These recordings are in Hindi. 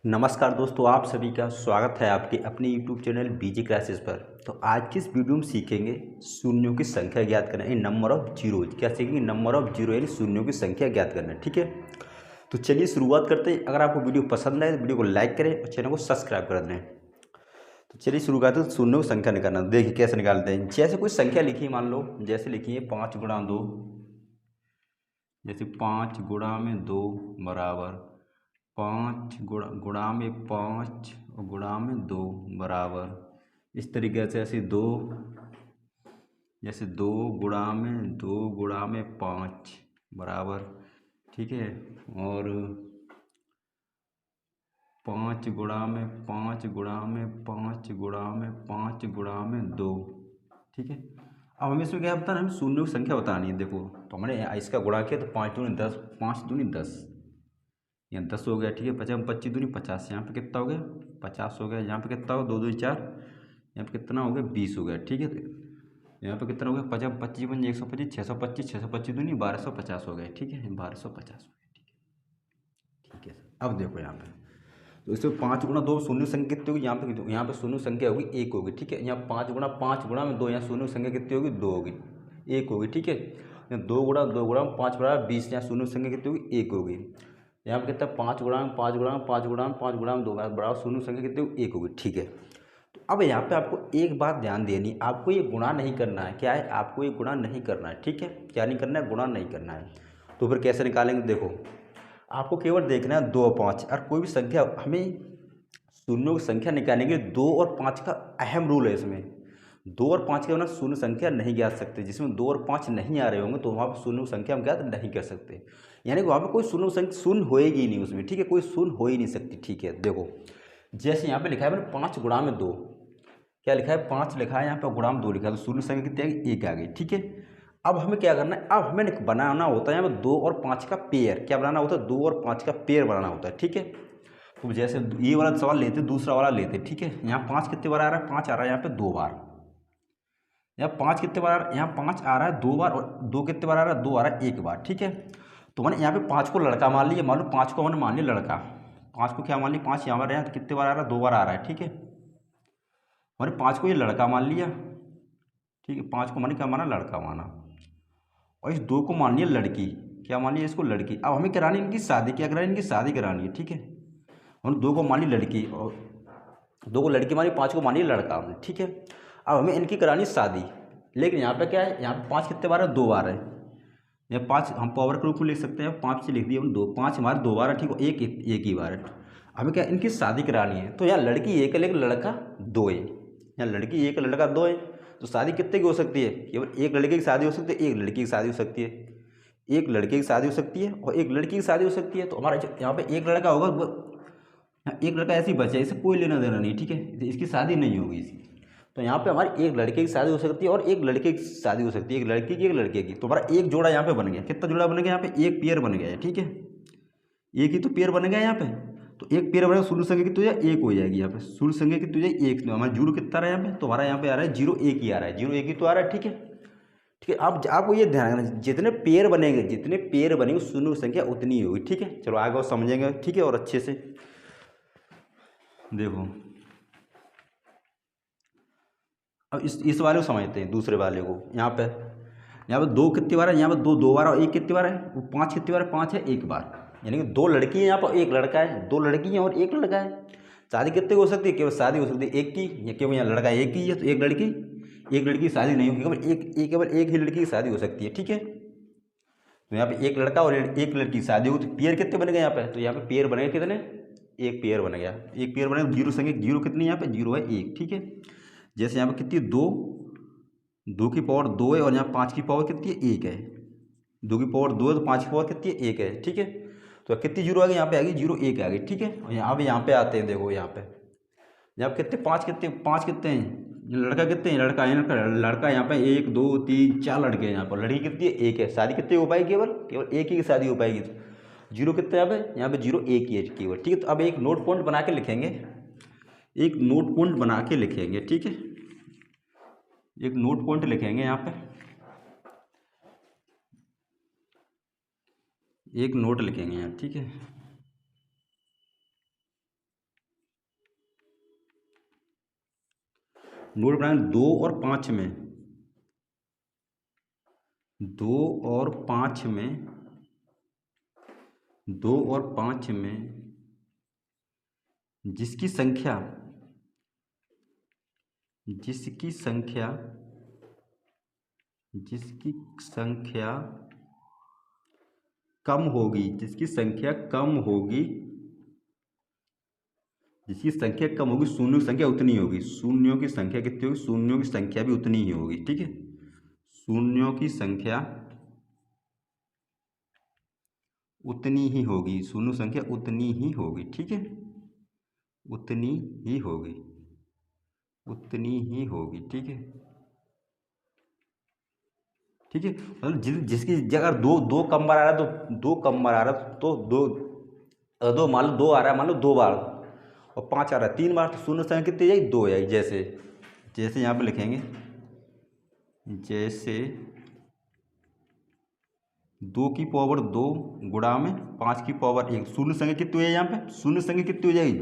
नमस्कार दोस्तों, आप सभी का स्वागत है आपके अपने YouTube चैनल बीजे क्लासेस पर। तो आज की इस वीडियो में सीखेंगे शून्यों की संख्या ज्ञात करना यानी नंबर ऑफ जीरोज। क्या सीखेंगे? नंबर ऑफ जीरो यानी शून्यों की संख्या ज्ञात करना। ठीक है, तो चलिए शुरुआत करते हैं। अगर आपको वीडियो पसंद आए तो वीडियो को लाइक करें और चैनल को सब्सक्राइब कर दें। तो चलिए शुरू करते हैं शून्यों की संख्या निकालना। देखिए कैसे निकालते हैं। जैसे कोई संख्या लिखी, मान लो जैसे लिखिए 5 गुणा 2, जैसे 5 गुणा 2 बराबर 5 गुणा में 5 और गुणा में 2 बराबर इस तरीके से। जैसे 2 गुणा में 5 बराबर, ठीक है। और 5 गुणा में 5 गुणा में 5 गुणा में 5 गुणा में 2, ठीक है। अब हमें इसमें क्या बताना है? हमें शून्य की संख्या बतानी है। देखो, तो हमने इसका गुणा किया तो 5 दूनी 10, 5 दूनी 10, यहाँ 10 हो गया, ठीक है। 25 दूनी 50, यहाँ पे कितना हो गया? 50 हो गया। यहाँ पे कितना हो? 2 दूनी 4, यहाँ पे कितना हो गया? 20 हो गया, ठीक है। यहाँ पे कितना हो गया? 50 25 125, 625, 625 दूनी 1250 हो गए, ठीक है। 1250 हो गए, ठीक है। अब देखो यहाँ पे, तो इसमें 5 गुणा 2 शून्य संख्या कितनी होगी? यहाँ पे शून्य संख्या होगी 1 होगी, ठीक है। यहाँ 5 गुणा 5 गुणा में 2, यहाँ शून्य संख्या कितनी होगी? 2 होगी, 1 होगी, ठीक है। यहाँ 2 गुणा 2 गुणा में 5 बराबर 20, यहाँ शून्य संख्या कितनी होगी? 1 होगी। यहाँ पे कितना? 5 गुणा में 5 गुणा में 5 गुणा में 5 गुणा में 2 बराबर शून्य संख्या कितनी होगी? 1 होगी, ठीक है। तो अब यहाँ पे आपको एक बात ध्यान देनी, आपको ये गुणा नहीं करना है। क्या है? आपको ये गुणा नहीं करना है, ठीक है। क्या नहीं करना है? गुणा नहीं करना है। तो फिर कैसे निकालेंगे? देखो, आपको केवल देखना है 2 और 5, और कोई भी संख्या, हमें शून्यों की संख्या निकालने के लिए 2 और 5 का अहम रूल है इसमें। 2 और 5 के बिना शून्य संख्या नहीं ज्ञात सकते। जिसमें 2 और 5 नहीं आ रहे होंगे तो वहाँ पर शून्य संख्या हम ज्ञात नहीं कर सकते। यानी कि वहाँ पर कोई शून्य संख्या शून्य होएगी ही नहीं उसमें, ठीक है। कोई शून्य हो ही नहीं सकती, ठीक है। देखो, जैसे यहाँ पे लिखा है मैंने 5 गुणा में 2, क्या लिखा है? 5 लिखा है यहाँ पे, गुणा में 2 लिखा है, तो शून्य संख्या कितनी आ गई? 1 आ गई, ठीक है। अब हमें क्या करना है? अब हमें बनाना होता है यहाँ पे 2 और 5 का पेयर। क्या बनाना होता है? 2 और 5 का पेयर बनाना होता है, ठीक है। तो जैसे ये वाला सवाल लेते, दूसरा वाला लेते, ठीक है। यहाँ 5 कितने बार आ रहा है? 5 आ रहा है यहाँ पे 2 बार। यहाँ 5 कितने बार आ रहा है? यहाँ 5 आ रहा है 2 बार, और 2 कितने बार आ रहा है? 2 आ रहा है 1 बार, ठीक है। तो मैंने यहाँ पे 5 को लड़का मान लिया। मान लो 5 को मैंने मान लिया लड़का। 5 को क्या मान लिया? 5 यहाँ पर है तो कितने बार आ रहा है? 2 बार आ रहा है, ठीक है। मैंने 5 को ये लड़का मान लिया, ठीक है। 5 को मैंने क्या माना? लड़का माना। और इस 2 को मान लिया लड़की। क्या मान लिया इसको? लड़की। अब हमें करानी इनकी शादी। क्या करानी? इनकी शादी करानी है, ठीक है। हमने 2 को मान ली लड़की, और 2 को लड़की मानी, 5 को मानी लड़का हमने, ठीक है। अब हमें इनकी करानी शादी। लेकिन यहाँ पे क्या है? यहाँ पे 5 कितने बार है? 2 बार है। यहाँ 5 हम पावर के रूप में लिख सकते हैं। 5 से लिख दिया हमने 2, 5 हमारे 2 बार है, ठीक है। एक ही बार है। हमें क्या? इनकी शादी करानी है। तो यहाँ लड़की 1 है लेकिन लड़का 2 है। यहाँ लड़की 1 है, लड़का 2 है। तो शादी कितने की हो सकती है? केवल एक लड़के की शादी हो सकती है, एक लड़की की शादी हो सकती है। एक लड़के की शादी हो सकती है और एक लड़की की शादी हो सकती है। तो हमारा यहाँ पे एक लड़का होगा, हाँ, एक लड़का ऐसे ही बचा, इसे कोई लेना देना नहीं, ठीक है। इसकी शादी नहीं होगी इसकी। तो यहाँ पे हमारी एक लड़के की शादी हो सकती है और एक लड़के की शादी हो सकती है, एक लड़की की एक लड़के की। तो हमारा एक जोड़ा यहाँ पे बन गया। कितना जोड़ा बन गया? यहाँ पे एक पेयर बन गया है, ठीक है। एक ही तो पेयर बन गया यहाँ पे। तो एक पेयर बनेगा, शून्य संख्या की तुझे 1 हो जाएगी यहाँ पे। शून्य संख्या की तुझे 1, हमारा जीरो कितना रहा है यहाँ पे? तो हमारा यहाँ पे आ रहा है 0 1 ही आ रहा है, 0 1 ही तो आ रहा है, ठीक है। ठीक है, आप आपको ये ध्यान रखना, जितने पेयर बनेंगे शून्य संख्या उतनी ही होगी, ठीक है। चलो आगे और समझेंगे, ठीक है, और अच्छे से। देखो, अब इस वाले को समझते हैं, दूसरे वाले को। यहाँ पे 2 कितनी बार है? यहाँ पे 2 बार, और 1 कितनी बार है? वो 5 कितनी बार है? 5 है 1 बार। यानी कि 2 लड़की है यहाँ पर, 1 लड़का है। 2 लड़की हैं और 1 लड़का है। शादी कितने की हो सकती है? केवल शादी हो सकती है 1 की। या केवल यहाँ लड़का 1 ही है तो एक लड़की की शादी नहीं होगी। केवल एक ही लड़की की शादी हो सकती है, ठीक है। तो यहाँ पे एक लड़का और एक लड़की की शादी होगी तो पेयर कितने बन गए यहाँ पे? तो यहाँ पे पेयर बने कितने? एक पेयर बन गया। एक पेयर बने, जीरो संख्या, जीरो कितनी यहाँ पे? 0 है 1, ठीक है। जैसे यहाँ पे कितनी? 2 की पावर 2 है, और यहाँ 5 की पावर कितनी है? 1 है। 2 की पावर 2 है तो 5 की पावर कितनी है? 1 है, ठीक है। तो कितनी जीरो आ गई? यहाँ पे आ गई 0 1 आ गई, ठीक है। और यहाँ पे आते हैं। देखो यहाँ पे कितने? 5 कितने हैं? लड़का कितने हैं? लड़का यहाँ पे 1 2 3 4 लड़के हैं यहाँ पर। लड़की कितनी है? 1 है। शादी कितनी हो पाएगी? केवल एक ही की शादी हो पाएगी। जीरो कितने यहाँ पे 0 1 ही है केवल, ठीक है। तो अब एक नोट पॉइंट बना के लिखेंगे, ठीक है। एक नोट पॉइंट लिखेंगे यहाँ पे, एक नोट लिखेंगे यहाँ, ठीक है। नोट बनाएंगे 2 और 5 में, 2 और 5 में, 2 और 5 में जिसकी संख्या, जिसकी संख्या, जिसकी संख्या कम होगी, जिसकी संख्या कम होगी, जिसकी संख्या कम होगी, शून्यों की संख्या उतनी होगी। शून्यों की संख्या कितनी होगी? शून्यों की संख्या भी उतनी ही होगी। ठीक है, शून्यों की संख्या उतनी ही होगी, शून्य संख्या उतनी ही होगी। ठीक है, उतनी ही होगी, उतनी ही होगी। ठीक है, ठीक है, मतलब जिसकी अगर दो दो कम बार आ रहा है तो दो कम बार आ रहा है तो दो, दो मान लो 2 आ रहा है, मान लो 2 बार, और 5 आ रहा है 3 बार, तो शून्य संख्या कितनी जाएगी? 2 आएगी। जैसे जैसे यहाँ पे लिखेंगे, जैसे 2 की पावर 2 गुणा में 5 की पावर 1, शून्य संख्या कितनी हो जाएगी? यहाँ पे शून्य संख्या कितनी हो जाएगी?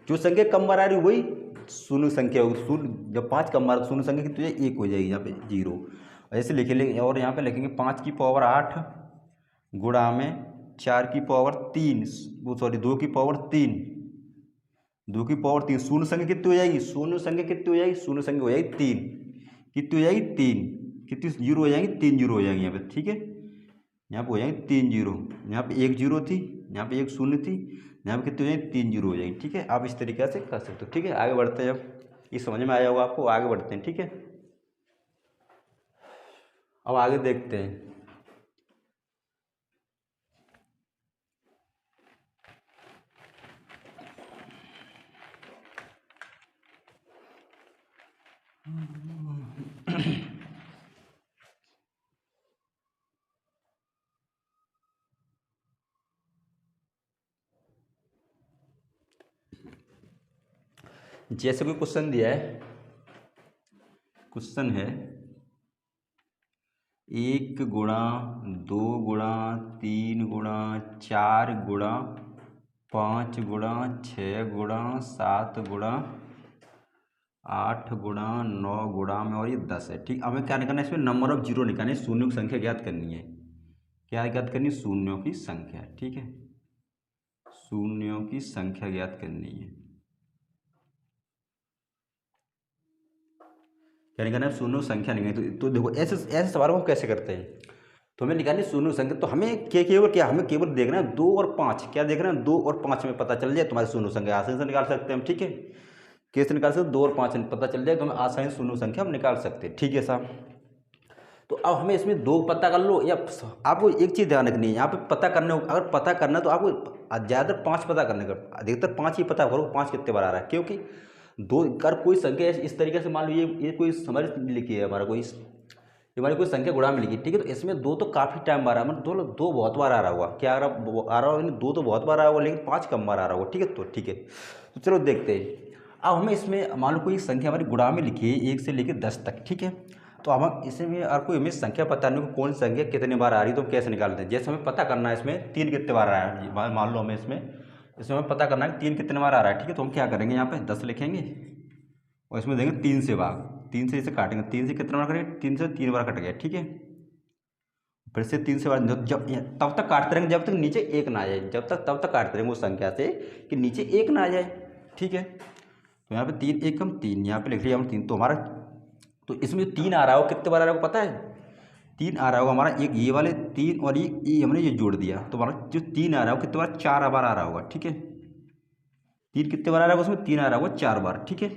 जो संख्या कम बार आ रही है वही शून्य संख्या होगी। शून्य जब 5 कम बार, शून्य संख्या कितनी हो जाएगी? 1 हो जाएगी, यहाँ पे 0। ऐसे लिखेंगे, और यहाँ पे लिखेंगे 5 की पावर 8 गुणा में 4 की पावर 3, वो सॉरी 2 की पावर 3, 2 की पावर 3, शून्य संख्या कितनी हो जाएगी? शून्य संख्या कितनी हो जाएगी? शून्य संख्या हो जाएगी 3, कितनी हो जाएगी? 3, कितनी जीरो हो जाएंगी? 3 जीरो हो जाएंगे यहाँ पे। ठीक है, यहाँ पे हो जाएंगे 3 जीरो, यहाँ पे 1 जीरो थी, यहाँ पे 1 शून्य थी, यहाँ पे कितनी हो जाएंगी? 3 जीरो हो जाएंगी। ठीक है, आप इस तरीके से कर सकते हो। ठीक है, आगे बढ़ते हैं, अब ये समझ में आया होगा आपको, आगे बढ़ते हैं। ठीक है, अब आगे देखते हैं। जैसे कोई क्वेश्चन दिया है, क्वेश्चन है 1 गुणा 2 गुणा 3 गुणा 4 गुणा 5 गुणा 6 गुणा 7 गुणा 8 गुणा 9 गुणा में, और ये 10 है। ठीक, हमें क्या निकालना है? इसमें नंबर ऑफ जीरो निकालनी है, शून्यों की संख्या ज्ञात करनी है। क्या ज्ञात करनी है? शून्यों की संख्या। ठीक है, शून्यों की संख्या ज्ञात करनी है। क्या निकालना है? शून्यों की संख्या निकालनी। तो देखो, ऐसे ऐसे सवाल को हम कैसे करते हैं? तो हमें निकालनी शून्य संख्या, तो हमें केवल क्या, हमें केवल देखना है 2 और 5, क्या देख रहे हैं? 2 और 5 में पता चल जाए तुम्हारी शून्य संख्या, आसानी से निकाल सकते हैं हम। ठीक है, कैसे निकाल सकते हैं? 2 और 5 में पता चल जाए तो हमें आसानी से शून्य संख्या हम निकाल सकते हैं। ठीक है साहब, तो अब हमें इसमें 2 पता कर लो, या आपको एक चीज़ ध्यान रखनी है यहाँ पे, पता करने को अगर पता करना है तो आपको ज़्यादातर 5 पता करने का, अधिकतर 5 ही पता करो 5 कितने बार आ रहा है। क्योंकि दो अगर कोई संख्या इस तरीके से, मान लो ये कोई हमारी लिखी है, हमारा कोई हमारी कोई संख्या गुणा में लिखी, ठीक है, तो इसमें 2 तो काफ़ी टाइम बार आ रहा है, मतलब 2 बहुत बार आ रहा होगा। क्या आ रहा होगा? 2 तो बहुत बार आ रहा होगा, लेकिन 5 कम बार आ रहा होगा। ठीक है, तो ठीक है, तो चलो देखते हैं। अब हमें इसमें मान लो कोई संख्या हमारी गुणा में लिखी है 1 से लेकर 10 तक। ठीक है, तो हम इसमें और कोई हमें संख्या पता नहीं, कौन सी संख्या कितने बार आ रही है, तो हम कैसे निकालते हैं? जैसे हमें पता करना है इसमें 3 कितने बार आ रहा है, मान लो हमें इसमें हमें पता करना है 3 कितने बार आ रहा है। ठीक है, तो हम क्या करेंगे? यहाँ पे 10 लिखेंगे और इसमें देंगे 3 से भाग, 3 से इसे काटेंगे, 3 से कितने बार करेंगे? 3 से 3 बार कट गया। ठीक है, फिर से 3 से बार, जब तब तक काटते रहेंगे जब तक नीचे 1 ना आ जाए, तब तक काटते रहेंगे उस संख्या से कि नीचे 1 ना आ जाए। ठीक है, तो यहाँ पे 3 1 कम 3, यहाँ पे लिख लिया हम 3, तो हमारा, तो इसमें जो 3 आ रहा हो कितने बार आ रहा हो पता है? 3 आ रहा होगा हमारा, एक ये वाले 3 और ये हमने ये जोड़ दिया, तो हमारा जो 3 आ रहा हो कितने बार? 4 बार आ रहा होगा। ठीक है, 3 कितने बार आ रहा होगा? उसमें 3 आ रहा होगा 4 बार। ठीक है,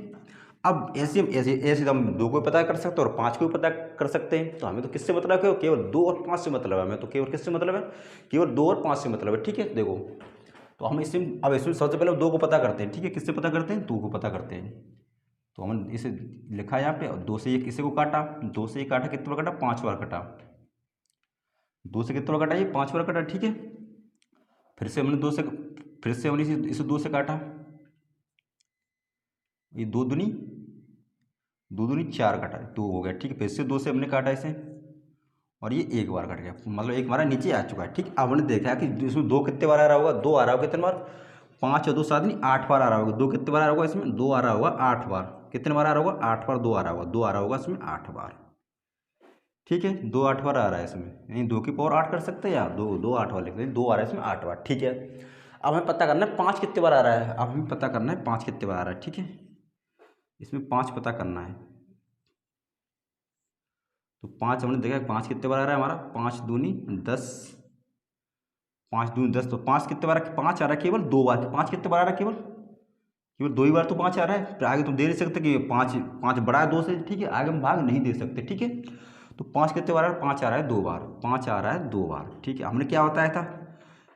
अब ऐसे ऐसे हम 2 को पता कर सकते हैं और 5 को भी पता कर सकते हैं। तो हमें तो किससे मतलब है? केवल 2 और 5 से मतलब है हमें, तो केवल किससे मतलब है? केवल 2 और 5 से मतलब है। ठीक है, देखो, तो हम इसमें सबसे पहले 2 को पता करते हैं। ठीक है, किससे पता करते हैं? 2 को पता करते हैं। तो हमने इसे लिखा यहाँ पे, और 2 से ये किसी को काटा, 2 से ये काटा, कितने बार काटा? 5 बार काटा। 2 से कितने बार काटा? ये 5 बार काटा। ठीक है, फिर से हमने 2 से, फिर से हमने इसे 2 से काटा, ये 2 दूनी 4 काटा, 2 हो गया। ठीक है, फिर से 2 से हमने काटा इसे, और ये 1 बार कट गया, मतलब 1 हमारा नीचे आ चुका है। ठीक, अब हमने देखा कि इसमें 2 कितने बार आ रहा होगा? 2 आ रहा होगा कितने बार? 5 और 2 7 नहीं, 8 बार आ रहा होगा। 2 कितने बार आ रहा होगा इसमें? 2 आ रहा होगा 8 बार। कितने बार आ रहा होगा? 8 बार। 2 आ रहा होगा, 2 आ रहा होगा इसमें 8 बार। ठीक है, 2 8 बार आ रहा है इसमें, नहीं 2 की पावर 8 कर सकते हैं यार, 2 2 8 बार लिखते हैं, 2 आ रहा है इसमें 8 बार। ठीक है, अब हमें पता करना है 5 कितने बार आ रहा है। अब हमें पता करना है 5 कितने बार आ रहा है। ठीक है, इसमें 5 पता करना है। तो 5 हमने देखा 5 कितने बार आ रहा है हमारा, 5 दूनी 10, 5 दूनी 10, तो 5 कितने बार, 5 आ रहा है केवल 2 बार। 5 कितने बार आ रहा है? केवल केवल 2 ही बार तो 5 आ रहा है। फिर आगे तुम दे नहीं सकते कि 5 5 बड़ा है 2 से। ठीक है, आगे हम भाग नहीं दे सकते। ठीक है, तो 5 कितने बार आ रहा है? 5 आ रहा है 2 बार। 5 आ रहा है 2 बार। ठीक है, हमने क्या बताया था?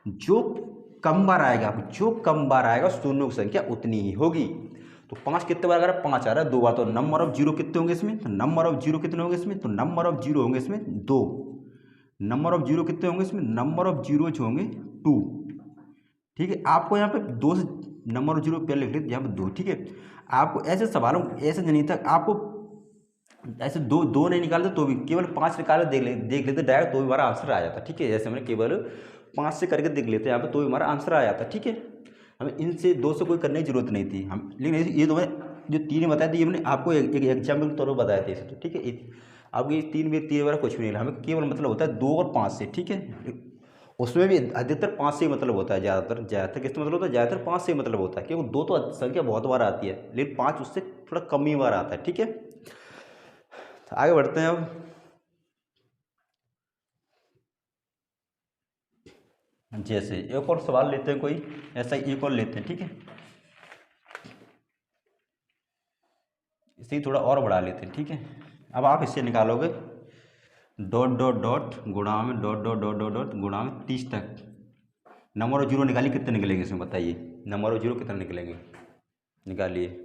जो कम बार आएगा, जो कम बार आएगा शून्यों की संख्या उतनी ही होगी। तो 5 कितने बार आ रहा है? 5 आ रहा है 2 बार। तो नंबर ऑफ जीरो कितने होंगे इसमें? तो नंबर ऑफ जीरो कितने होंगे इसमें? तो नंबर ऑफ जीरो होंगे इसमें 2। नंबर ऑफ जीरो कितने होंगे इसमें? नंबर ऑफ जीरो जो होंगे 2। ठीक है, आपको यहाँ पे 2 से नंबर ऑफ जीरो पहले लिख लेते, यहाँ पे 2। ठीक है, आपको ऐसे सवालों ऐसे नहीं था, आपको ऐसे दो नहीं निकालते तो भी केवल 5 निकाले देख लेते डायरेक्ट, तो भी हमारा आंसर आ जाता। ठीक है, जैसे हमने केवल 5 से करके देख लेते यहाँ पे, तो भी हमारा आंसर आ जाता। ठीक है, हमें इनसे 2 से कोई करने की जरूरत नहीं थी हम, लेकिन ये तो मैं जो 3 बताए थे ये मैंने आपको एक एग्जाम्पल के तौर पर बताए थे इसे। तो ठीक है, अब ये 3 वगैरह कुछ भी नहीं, हमें केवल मतलब होता है 2 और 5 से। ठीक है, उसमें भी अधिकतर 5 से ही मतलब होता है, ज़्यादातर किससे मतलब होता है? ज़्यादातर 5 से ही मतलब होता है, क्योंकि 2 तो संख्या बहुत बार आती है, लेकिन 5 उससे थोड़ा कम ही बार आता है। ठीक है, तो आगे बढ़ते हैं अब। जैसे एक और सवाल लेते हैं, कोई ऐसा ही एक और लेते हैं। ठीक है, इसे थोड़ा और बढ़ा लेते हैं। ठीक है, अब आप इससे निकालोगे डॉट डॉट डॉट गुणा में dot dot dot dot dot गुणा में 30 तक। नंबर और जीरो निकालिए, कितने निकलेंगे इसमें बताइए? नंबर और जीरो कितने निकलेंगे, निकालिए।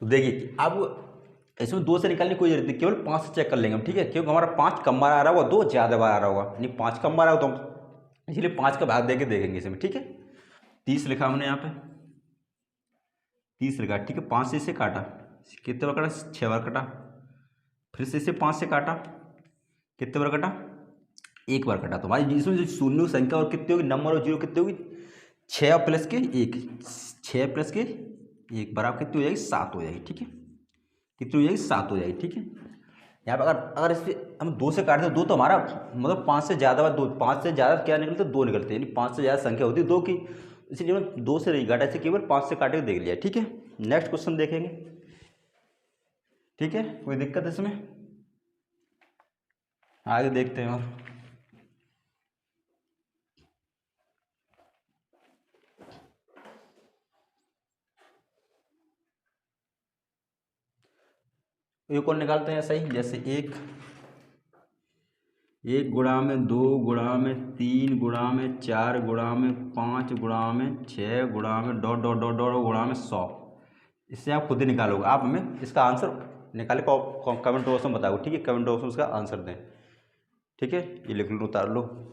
तो देखिए अब इसमें 2 से निकालने की कोई जरूरत नहीं, केवल 5 से चेक कर लेंगे हम। ठीक है, क्योंकि हमारा 5 कम बार आ रहा होगा, 2 ज़्यादा बार आ रहा होगा, नहीं 5 कम बार आ रहा होगा तो हम इसलिए 5 का भाग देके देखेंगे इसमें। ठीक है, 30 लिखा हमने यहाँ पे, 30 लिखा। ठीक है, 5 से इसे काटा, कितने बार काटा? 6 बार काटा। फिर से इसे 5 से काटा, कितने बार काटा? 1 बार काटा। तो हमारी इसमें जो शून्य संख्या और कितनी होगी, नंबर और जीरो कितनी होगी? 6 प्लस के 1, 6 प्लस के 1 बराबर कितनी हो जाएगी? 7 हो जाएगी। ठीक है, कितनी हो जाएगी? 7 हो जाएगी। ठीक है, यहाँ पर अगर इसे हम 2 से काटते हैं, 2 तो हमारा मतलब 5 से ज़्यादा बार 2, 5 से ज़्यादा क्या निकलते? 2 निकलते हैं, यानी 5 से ज़्यादा संख्या होती है 2 की, इसलिए मैं 2 से नहीं काटा, इसे केवल 5 से काटे के देख लिया। ठीक है, नेक्स्ट क्वेश्चन देखेंगे। ठीक है, कोई दिक्कत इसमें? आगे देखते हैं। और एक और निकालते हैं ऐसा ही, जैसे 1 गुणा में 2 गुणा में 3 गुणा में 4 गुणा में 5 गुणा में 6 गुणा में डॉट डॉट डॉट डॉट गुणा में 100। इससे आप खुद ही निकालोगे, आप हमें इसका आंसर निकाले कमेंट बॉक्स में बताओ। ठीक है, कमेंट बॉक्स में उसका आंसर दें। ठीक है, ये लिख लो, उतार लो।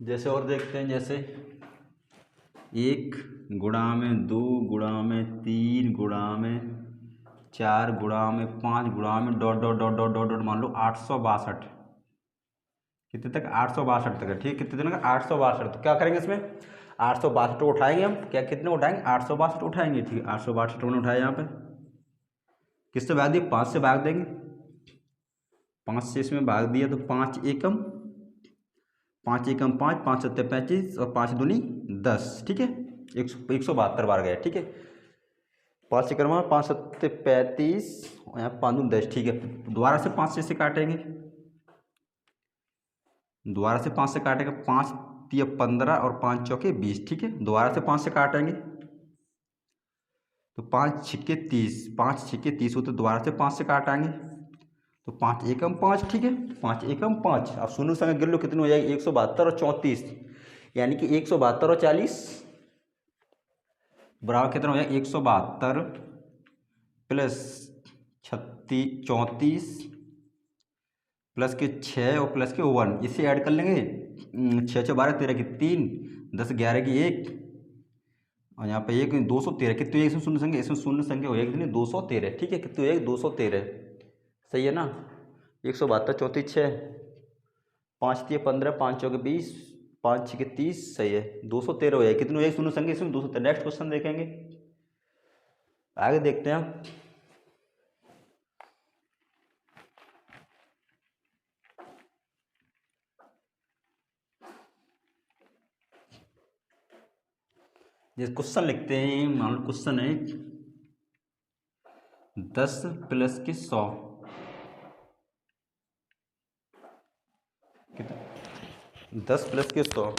जैसे और देखते हैं, जैसे 1 गुणा में 2 गुणा में 3 गुणा में 4 गुणा में 5 गुणा में dot dot dot dot dot dot मान लो 862। कितने तक? 862 तक है। ठीक है, कितने दिन का? 862। तो क्या करेंगे इसमें? 862 उठाएंगे हम, क्या कितने उठाएंगे? 862 उठाएंगे। ठीक है, 862 हमने उठाया यहाँ पे, किससे भाग दिए? 5 से भाग देंगे। 5 से इसमें भाग दिया तो 5 एकम 5 एकम 5, 5 सत्ते 35 और 5 दूनी 10। ठीक है, 172 बार गए। ठीक है, 5 एकम 5 सत्ते 35 और यहाँ 5 दूनी 10। ठीक है, दोबारा से 5 से इसे काटेंगे, दोबारा से 5 से काटेंगे, 5 तिया 15 और 5 चौके 20। ठीक है, दोबारा से 5 से काटेंगे तो 5 छिक्के 30, 5 छिक्के 30 होते, दोबारा से 5 से काटेंगे तो 5 एकम 5, ठीक है, 5 एकम 5। अब शून्य संख्या गिर लो, कितनी हो जाएगी, 172 और 34, यानी कि 172 और 40 बराबर कितना हो जाएगा, 172 प्लस 34 प्लस के 6 और प्लस के 1, इसे ऐड कर लेंगे। 6 6 12 13 की 3, 10 11 की 1, और यहाँ पे 1 213, कितनी है इसमें शून्य संख्या, इसमें शून्य संख्या हो जाएगी कितनी, 213, ठीक है, कितनी हो जाएगी, 213, सही है ना। 172 34 6, 5 3 15, 5 4 20, 5 6 30, सही है, 213 हो जाएगी, कितनी हो जाएगी शून्य संख्या इसमें, 213। नेक्स्ट क्वेश्चन देखेंगे, आगे देखते हैं। जैसे क्वेश्चन लिखते हैं, मान लो क्वेश्चन है 10 प्लस के 100 कितना, 10 प्लस के 100,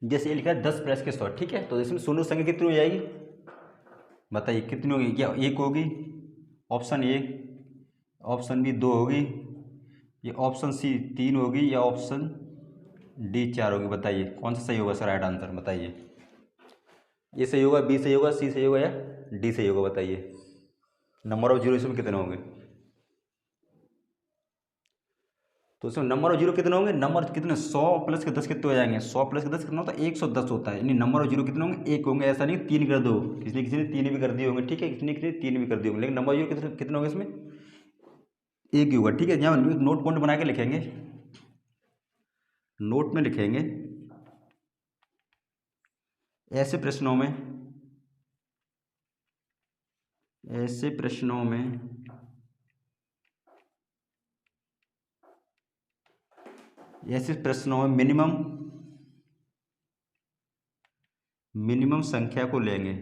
जैसे ये लिखा है 10 प्लस के 100, ठीक है, तो इसमें शून्य संख्या कितनी हो जाएगी, बताइए कितनी होगी, क्या 1 होगी, ऑप्शन ए, ऑप्शन बी 2 होगी, ये ऑप्शन सी 3 होगी, या ऑप्शन डी 4 होगी, बताइए कौन सा सही होगा सर, राइट आंसर बताइए। ये सही होगा, बी सही होगा, सी सही होगा, या डी सही होगा, बताइए। नंबर ऑफ जीरो इसमें कितने होंगे, तो इसमें नंबर ऑफ जीरो कितने होंगे, नंबर कितने, 100 प्लस के 10 कितने हो जाएंगे, 100 प्लस के 10 कितना होता है, 110 होता है, यानी नंबर ऑफ जीरो कितने होंगे, 1 होंगे, ऐसा नहीं 3 कर दो, किसी ने 3 भी कर दिए होंगे, ठीक है, किसी ने 3 भी कर दिए होंगे, लेकिन नंबर ऑफ जीरो कितने कितने होंगे इसमें, 1 ही होगा, ठीक है। यहाँ नोट पॉइंट बना के लिखेंगे, नोट में लिखेंगे, ऐसे प्रश्नों में, ऐसे प्रश्नों में ऐसे प्रश्नों में मिनिमम संख्या को लेंगे,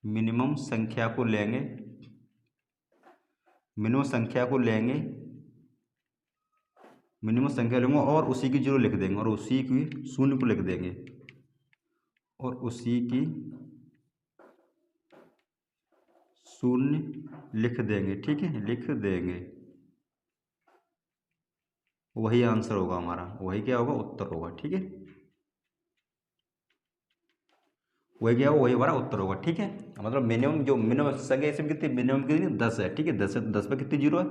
मिनिमम संख्या को लेंगे, मिनिमम संख्या को लेंगे, मिनिमम संख्या लेंगे और उसी की जीरो लिख देंगे, और उसी की शून्य को लिख देंगे, और उसी की शून्य लिख देंगे, ठीक है, लिख देंगे, वही आंसर होगा हमारा, वही क्या होगा, उत्तर होगा, ठीक है, वही क्या होगा, वही हमारा उत्तर होगा, ठीक है। मतलब मिनिमम जो मिनिमम संख्या इसमें कितनी, मिनिमम कितनी 10 है, ठीक है, 10 पे कितनी जीरो है,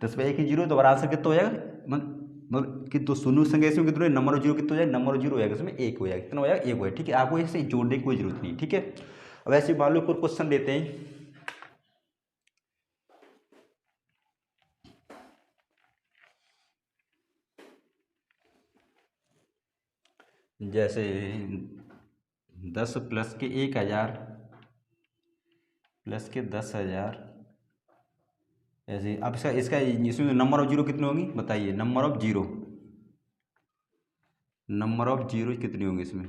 10 पे 1 ही जीरो है, तो हमारा आंसर कितना हो जाएगा, मतलब कि तो शून्य संख्या इसमें कितना है, नंबर ऑफ जीरो कितना हो जाएगा, नंबर ऑफ जीरो हो जाएगा इसमें 1 हो जाएगा, कितना हो जाएगा, 1 हो जाएगा, ठीक है, आपको इसे जोड़ने की कोई जरूरत नहीं, ठीक है। अब ऐसे मान लो कोई क्वेश्चन देते हैं, जैसे 10 प्लस के 1000 प्लस के 10,000, ऐसे। अब इसका इसका इसमें नंबर ऑफ जीरो कितनी होगी, बताइए, number of zero, number of zero कितनी होंगी इसमें,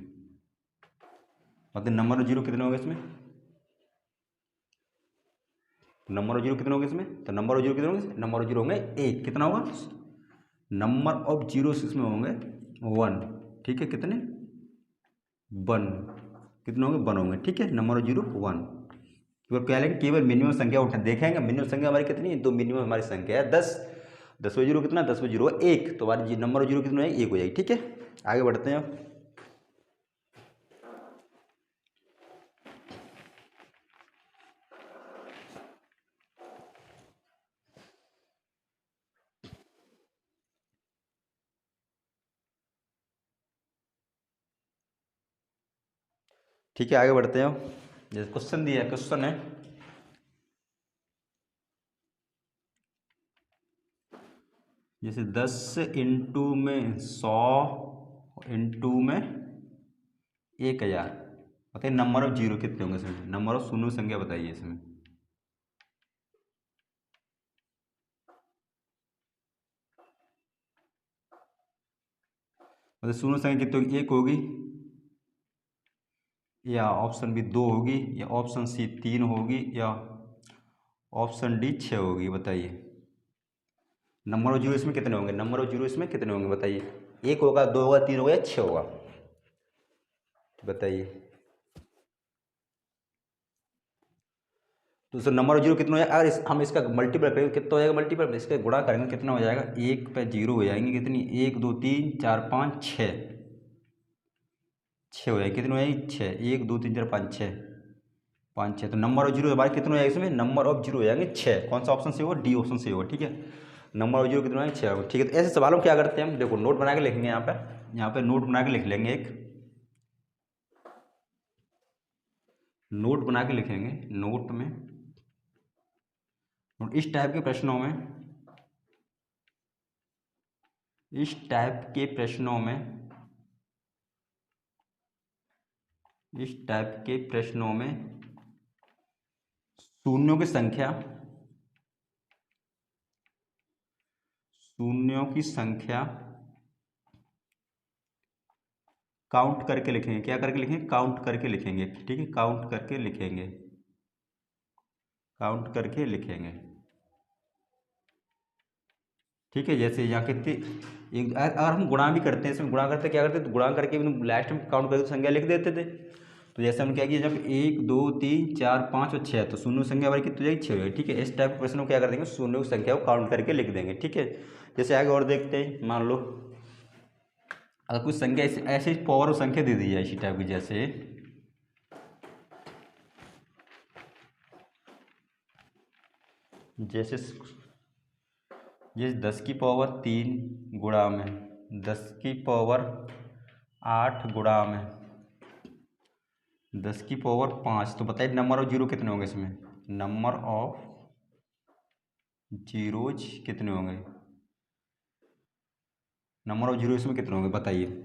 मतलब नंबर ऑफ जीरो कितने होंगे इसमें, नंबर ऑफ जीरो कितने होंगे इसमें, तो नंबर ऑफ जीरो कितने होंगे, नंबर ऑफ जीरो होंगे 1, कितना होगा, नंबर ऑफ जीरो इसमें होंगे 1, ठीक है, कितने 1, कितने होंगे 1 होंगे, ठीक है, नंबर ऑफ जीरो 1। केवल क्या लेंगे, केवल मिनिमम संख्या उठा देखेंगे, मिनिमम संख्या हमारी कितनी है, तो मिनिमम हमारी संख्या है 10, 10 में जीरो कितना, 10 में जीरो 1, तो हमारी नंबर ऑफ जीरो कितना है, 1 हो जाएगी, ठीक है। आगे बढ़ते हैं, ठीक है, आगे बढ़ते हैं। जैसे क्वेश्चन दिया है, क्वेश्चन है जैसे 10 इंटू में 100 इंटू में 1000, बताइए नंबर ऑफ जीरो कितने होंगे इसमें, नंबर ऑफ शून्य संख्या बताइए इसमें, मतलब शून्य संख्या कितनी होगी, 1 होगी, या ऑप्शन बी 2 होगी, या ऑप्शन सी 3 होगी, या ऑप्शन डी 6 होगी, बताइए। नंबर ऑफ जीरो इसमें कितने होंगे, नंबर ऑफ जीरो इसमें कितने होंगे बताइए। एक होगा, दो होगा, तीन होगा या छः होगा, बताइए। तो सर नंबर ऑफ जीरो कितना हो जाएगा, अगर हम इसका मल्टीपल करेंगे कितना हो जाएगा, मल्टीपल इसके गुणा करेंगे कितना हो जाएगा, एक पे जीरो हो जाएंगे कितनी, एक दो तीन चार पाँच छः, छः हो जाएगी, कितने हो जाएगी छः, एक दो तीन चार पाँच छः, पाँच छः। तो नंबर ऑफ जीरो हमारे कितने हो जाएगा इसमें, नंबर ऑफ जीरो हो जाएंगे छः। कौन सा ऑप्शन से होगा, डी ऑप्शन से होगा, ठीक है। नंबर ऑफ जीरो कितने हो जाएंगे छः होगा, ठीक है। तो ऐसे सवालों में क्या करते हैं हम, देखो नोट बना के लिखेंगे यहाँ पे नोट बना के लिख लेंगे, एक नोट बना के लिखेंगे। नोट में इस टाइप के प्रश्नों में, इस टाइप के प्रश्नों में, इस टाइप के प्रश्नों में शून्यों की संख्या, शून्यों की संख्या काउंट करके लिखेंगे। क्या करके लिखेंगे, काउंट करके लिखेंगे, ठीक है, काउंट करके लिखेंगे, काउंट करके लिखेंगे, ठीक है। जैसे यहाँ कितनी, एक अगर हम गुणा भी करते हैं, इसमें गुणा करते क्या करते, तो गुणा करके लास्ट में काउंट करके संख्या लिख देते थे। तो जैसे हम क्या किया, जब एक दो तीन चार पाँच और छः, तो शून्य संख्या हमारी कितनी हो जाएगी, छः हो जाएगी, ठीक है। इस टाइप के प्रश्न को क्या कर देंगे, शून्य की संख्या को काउंट करके लिख देंगे, ठीक है। जैसे आगे और देखते हैं, मान लो अगर कुछ संख्या ऐसे पावर संख्या दे दी जाए इसी टाइप की, जैसे जैसे 10 की पावर 3 गुणा में 10 की पावर 8 गुणा में 10 की पावर 5, तो बताइए नंबर ऑफ जीरो कितने होंगे इसमें, नंबर ऑफ जीरोज कितने होंगे, नंबर ऑफ जीरो इसमें कितने होंगे बताइए,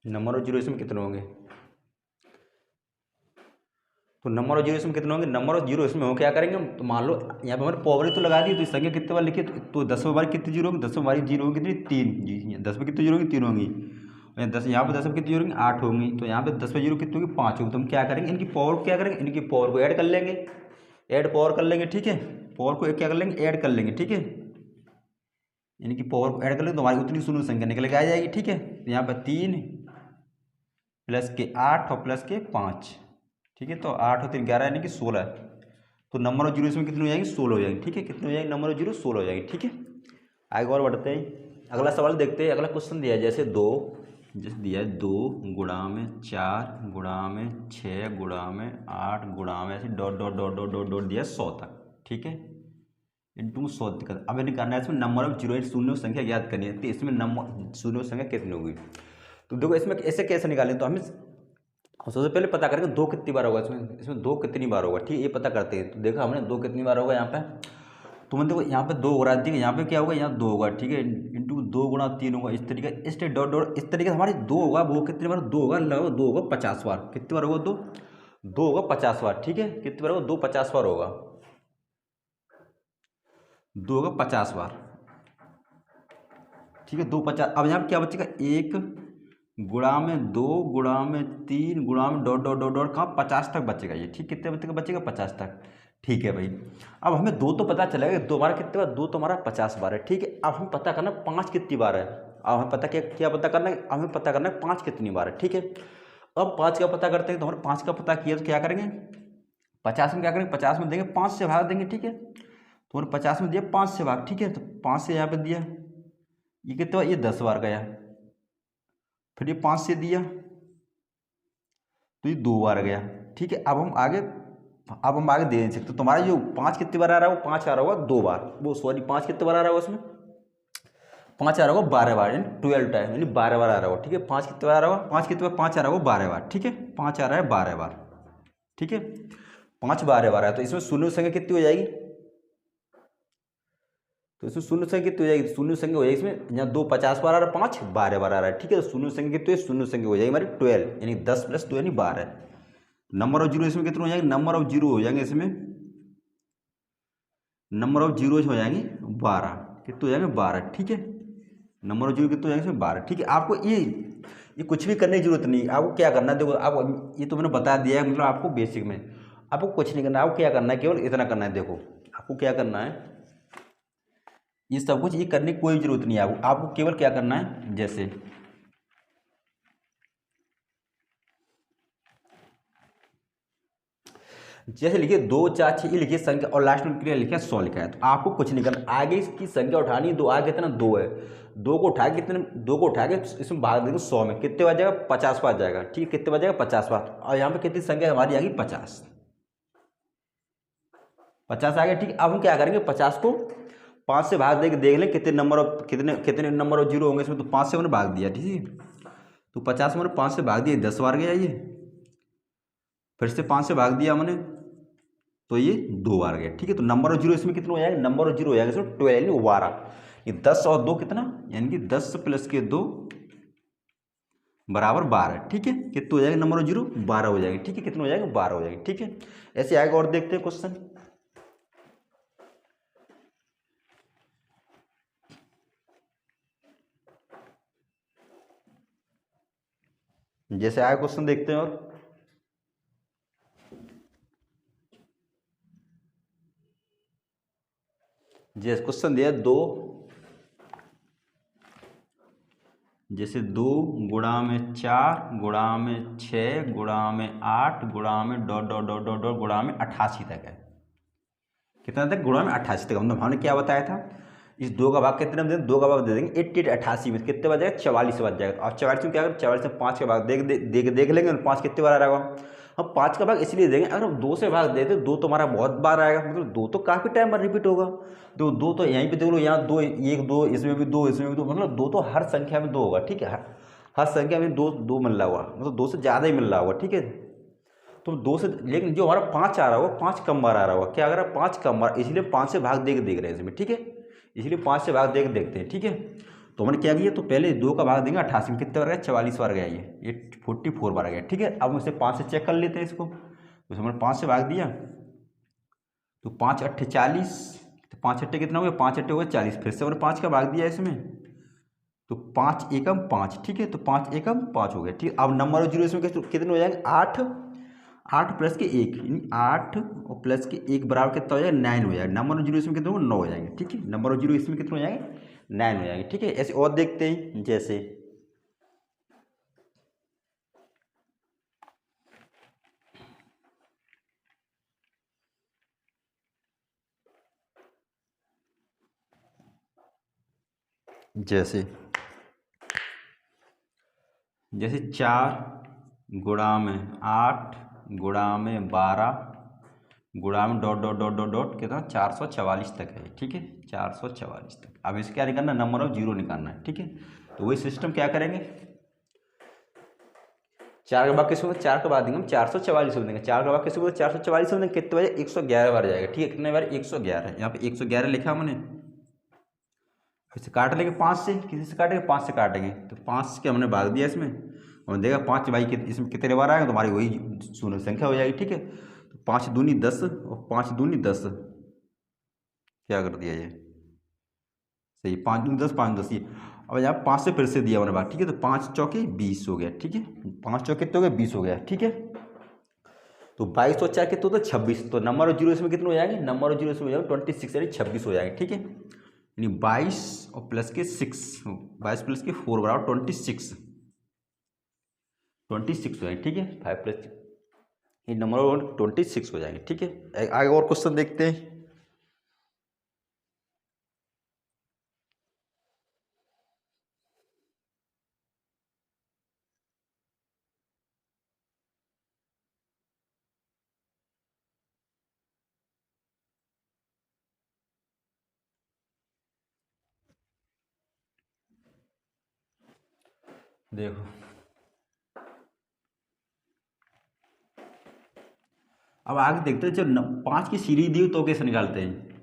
नंबर ऑफ जीरो इसमें कितने होंगे। तो नंबर ऑफ जीरो इसमें कितने होंगे, नंबर ऑफ जीरो इसमें हो क्या करेंगे हम, तो मान लो यहाँ पे हमारे पावर तो लगा दी, तो इस संख्या कितने बार लिखी, तो 10 में बार कितनी जीरो होंगी, 10 में बार जीरो होंगी कितनी, तीन जी, 10 में कितनी जीरो होंगी, तीन होंगी, और 10 यहाँ पे 10 में कितनी जीरो होंगी, 8 होंगी, तो यहाँ पे 10 में जीरो कितनी होगी, 5 होगी। तो हम क्या करेंगे, इनकी पावर को क्या करेंगे, इनकी पावर को ऐड कर लेंगे, ऐड पावर कर लेंगे, ठीक है, पावर को क्या कर लेंगे, ऐड कर लेंगे, ठीक है। इनकी पावर को ऐड कर लेंगे तो हमारी उतनी शून्य संख्या निकल के आ जाएगी, ठीक है। तो यहाँ पर 3 प्लस के 8 और प्लस के 5, ठीक है। तो 8 और 3 11 यानी कि 16, तो नंबर ऑफ जीरो इसमें कितनी हो जाएगी, 16 हो जाएगी, ठीक है। कितनी हो जाएगी, नंबर ऑफ जीरो 16 हो जाएगी, ठीक है। आगे और बढ़ते हैं, अगला सवाल देखते हैं। अगला क्वेश्चन दिया है जैसे जैसे दिया है 2 गुणा में 4 गुणा में 6 गुणा में 8 गुणा में, ऐसे dot dot dot dot dot dot दिया 100 तक, ठीक है, इंटू 100 दिक्कत। अब इन्हें करना है इसमें नंबर ऑफ जीरो, शून्य संख्या ज्ञात करनी है, तो इसमें नंबर शून्य संख्या कितनी होगी। तो देखो इसमें ऐसे कैसे निकालें, तो हमें सबसे पहले पता करेंगे दो कितनी बार होगा, इसमें दो कितनी बार होगा, ठीक है, ये पता करते हैं। तो देखा हमने दो कितनी बार होगा यहाँ पे, तो मतलब देखो यहाँ पे 2 हो रहा है, ठीक है, यहाँ पे क्या होगा, यहाँ 2 होगा, ठीक है, इंटू 2 गुणा 3 होगा, इस तरीके इस डॉट डॉट इस तरीके से हमारे 2 होगा, वो कितनी बार 2 होगा, लगभग 2 होगा 50 बार, कितनी बार होगा, 2 होगा 50 बार, ठीक है, कितनी बार होगा, 2 50 बार होगा, 2 होगा 50 बार, ठीक है, 2 50। अब यहाँ पे क्या बचेगा, 1 गुणा में 2 गुणा में 3 गुणा में डॉट डॉट डॉट डॉट, कहाँ 50 तक बचेगा ये, ठीक, कितने तक बचेगा 50 तक, ठीक है भाई। अब हमें 2 तो पता चलेगा, 2 हमारा कितने बार, 2 तो हमारा 50 बार है, ठीक है। अब हम पता करना 5 कितनी बार है, अब हमें पता क्या पता करना है, हमें पता करना है 5 कितनी बार है, ठीक है। अब 5 का पता करते हैं, तो हमारे 5 का पता किया तो क्या करेंगे, 50 में क्या करेंगे, 50 में देंगे 5 से भाग देंगे, ठीक है। तो हमारे 50 में दिया 5 से भाग, ठीक है, तो 5 से यहाँ पे दिया, ये कितने बार, ये 10 बार गया, फिर ये 5 से दिया तो ये 2 बार गया, ठीक है। अब हम आगे दे नहीं सकते, तो तुम्हारा जो 5 कितनी बार आ रहा है, वो 5 आ रहा होगा 2 बार, वो सॉरी 5 कितनी बार आ रहा होगा उसमें, 5 आ रहा होगा 12 बार, यानी 12 टाइम, यानी 12 बार आ रहा होगा, ठीक है। 5 कितनी बार आ रहा होगा, 5 कितनी बार, 5 आ रहा होगा 12 बार, ठीक है, 5 आ रहा है 12 बार, ठीक है, 5 12 बार है, तो इसमें शून्य संख्या कितनी हो जाएगी, तो इसमें शून्य संख्या कितनी हो जाएगी, शून्य संख्या हो जाएगी इसमें, यहाँ 2 50 बार आ रहा है, 5 12 बार आ रहा है, ठीक है। तो शून्य संख्या कितनी है, शून्य संख्या हो जाएगी हमारी 12, यानी 10 + 2 यानी 12। नंबर ऑफ जीरो इसमें कितने हो जाएंगे, नंबर ऑफ जीरो हो जाएंगे इसमें, नंबर ऑफ जीरोज हो जाएंगे 12, कितने हो जाएंगे 12, ठीक है। नंबर ऑफ जीरो कितने हो जाएंगे इसमें 12, ठीक है। आपको ये कुछ भी करने की जरूरत नहीं है, आपको क्या करना है, देखो आप ये तो मैंने बता दिया है, मतलब आपको बेसिक में आपको कुछ नहीं करना है, आपको क्या करना है, केवल इतना करना है। देखो आपको क्या करना है, ये सब कुछ ये करने की कोई ज़रूरत नहीं है आपको। आपको केवल क्या करना है, जैसे लिखिए 2 4 6 ये लिखिए संख्या और लास्ट में क्रिया लिखा है 100 लिखा है, तो आपको कुछ नहीं करना, आगे इसकी संख्या उठानी है। दो आगे कितना 2 है, 2 को उठा के कितने, 2 को उठा के इसमें भाग देंगे 100 में, कितने बार जाएगा 50 बार जाएगा, ठीक है, कितने बार जाएगा 50 बार। और यहाँ पे कितनी संख्या हमारी आ गई 50, 50 आ गया, ठीक है। अब हम क्या करेंगे 50 को 5 से भाग देके देख लें कितने नंबर ऑफ कितने कितने नंबर ऑफ जीरो होंगे इसमें, तो 5 से मैंने भाग दिया, ठीक है। तो 50 मैंने 5 से भाग दिया 10 बार गया ये, फिर से 5 से भाग दिया मैंने तो ये 2 बार गया, ठीक है। तो नंबर ऑफ जीरो इसमें कितना हो जाएगा, नंबर ऑफ जीरो हो जाएगा इसमें 12 यानी 12। ये 10 और 2 कितना, यानी कि 10 प्लस के 2 बराबर 12, ठीक है। कितना हो जाएगा नंबर ऑफ जीरो, 12 हो जाएगा, ठीक है। कितना हो जाएगा 12 हो जाएगा, ठीक है। ऐसे आएगा और देखते हैं क्वेश्चन। जैसे आया क्वेश्चन देखते हैं और जैसे क्वेश्चन दिया 2, जैसे 2 गुणा में 4 गुणा में 6 गुणा में 8 गुणा में dot dot dot dot dot गुणा में 88 तक है। कितना तक, गुणा में 88 तक। मतलब हमने क्या बताया था, इस 2 का भाग कितने में दे देंगे, 2 का भाग दे देंगे 88 88 में, कितने बार जाएगा 44 बार जाएगा। और 44 में क्या करें, 44 में 5 का भाग देख लेंगे, 5 कितने बार आ रहा। हम 5 का भाग इसलिए देंगे, अगर हम 2 से भाग देते 2 तो हमारा बहुत बार आएगा, मतलब 2 तो काफ़ी टाइम पर रिपीट होगा। तो 2 तो यहीं पे देख लो, यहाँ 2 1 2 इसमें भी 2 इसमें भी 2, मतलब 2 तो हर संख्या में 2 होगा, ठीक है। हर संख्या में 2 2 मिल रहा होगा, मतलब 2 से ज़्यादा ही मिल रहा होगा, ठीक है। तो 2 से, लेकिन जो हमारा 5 आ रहा होगा 5 कम बार आ रहा होगा, क्या अगर 5 कम बार, इसलिए 5 से भाग देख रहे हैं इसमें, ठीक है। इसलिए 5 से भाग देखते हैं, ठीक है। तो हमने क्या किया, तो पहले 2 का भाग देंगे 88 में, कितने बार गया 44 बार गया, ये 44 बार गया, ठीक है। अब हम इसे 5 से चेक कर लेते हैं इसको, तो हमने 5 से भाग दिया तो 5 अट्ठे 40, तो 5 अट्ठे कितना हो गया, 5 अट्ठे हो गया 40, फिर से हमने 5 का भाग दिया इसमें, तो 5 एकम 5, ठीक है। तो 5 एकम 5 हो गया, ठीक है। अब नंबर ऑफ जीरो इसमें कितने हो जाएंगे 8, 8 प्लस के 1 यानी 8 और प्लस के 1 बराबर कितना हो जाएगा 9 हो जाएगा। नंबर ऑफ जीरो इसमें कितने हो 9 हो जाएंगे, ठीक है। नंबर ऑफ जीरो इसमें कितने हो जाएंगे 9 हो जाएंगे, ठीक है। ऐसे और देखते हैं, जैसे जैसे 4 गुणा में 8 गुणा में 12 गुणा में dot dot dot dot dot कितना 444 तक है, ठीक है। 444 तक। अब इसे क्या निकालना, नंबर ऑफ जीरो निकालना है, ठीक है। तो वही सिस्टम क्या करेंगे, 4 का भाग किसको, 4 का भाग देंगे हम 444 देंगे, 4 का भाग किसको 444 देंगे, कितने बजे 111 बार जाएगा, ठीक है। कितने बार 111, यहाँ पे 111 लिखा हमने। इसे काट लेंगे 5 से, किसी से काटेंगे 5 से काटेंगे, तो 5 के हमने भाग दिया इसमें, और देखा 5 भाई इसमें कितने बार आएगा, तो हमारी वही शून्य संख्या हो जाएगी, ठीक है। तो 5 दूनी 10 और 5 दूनी 10, क्या कर दिया ये सही, 5 दूनी 10 5 10 ये। अब यहाँ 5 से फिर से दिया मैंने बात, ठीक है। तो 5 चौके 20 हो गया, ठीक है। 5 चौके कितने हो गए 20 हो गया, ठीक है। तो 22 और 4 कितने होते हैं 26, तो नंबर ऑफ जीरो इसमें कितने हो जाएंगे, नंबर ऑफ जीरो इसमें हो जाएगा 26 यानी 26 हो जाएंगे, ठीक है। यानी 22 और प्लस के 6, 22 प्लस के 4 बराबर 26, 26 हो जाएंगे, ठीक है। 5 प्लस ये नंबर ऑफ 26 हो जाएंगे, ठीक है। आगे और क्वेश्चन देखते हैं। देखो अब आगे देखते हैं, जब 5 की सीरीज दी हो तो कैसे निकालते हैं।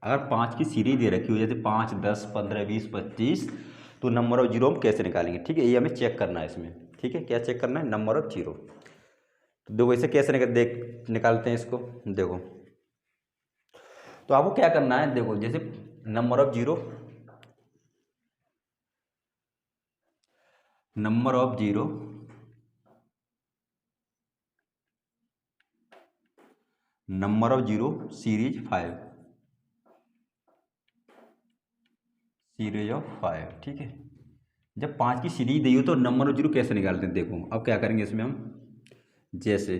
अगर 5 की सीरीज दे रखी हो जैसे 5 10 15 20 25, तो नंबर ऑफ जीरो हम कैसे निकालेंगे, ठीक है। ये हमें चेक करना है इसमें, ठीक है। क्या चेक करना है, नंबर ऑफ जीरो। तो देखो इसे कैसे निकालते हैं इसको, देखो। तो आपको क्या करना है, देखो जैसे number of zero, number of zero number of zero series 5, series of 5, ठीक है। जब 5 की सीरीज दी हो तो नंबर ऑफ जीरो कैसे निकालते हैं, देखो अब क्या करेंगे इसमें हम, जैसे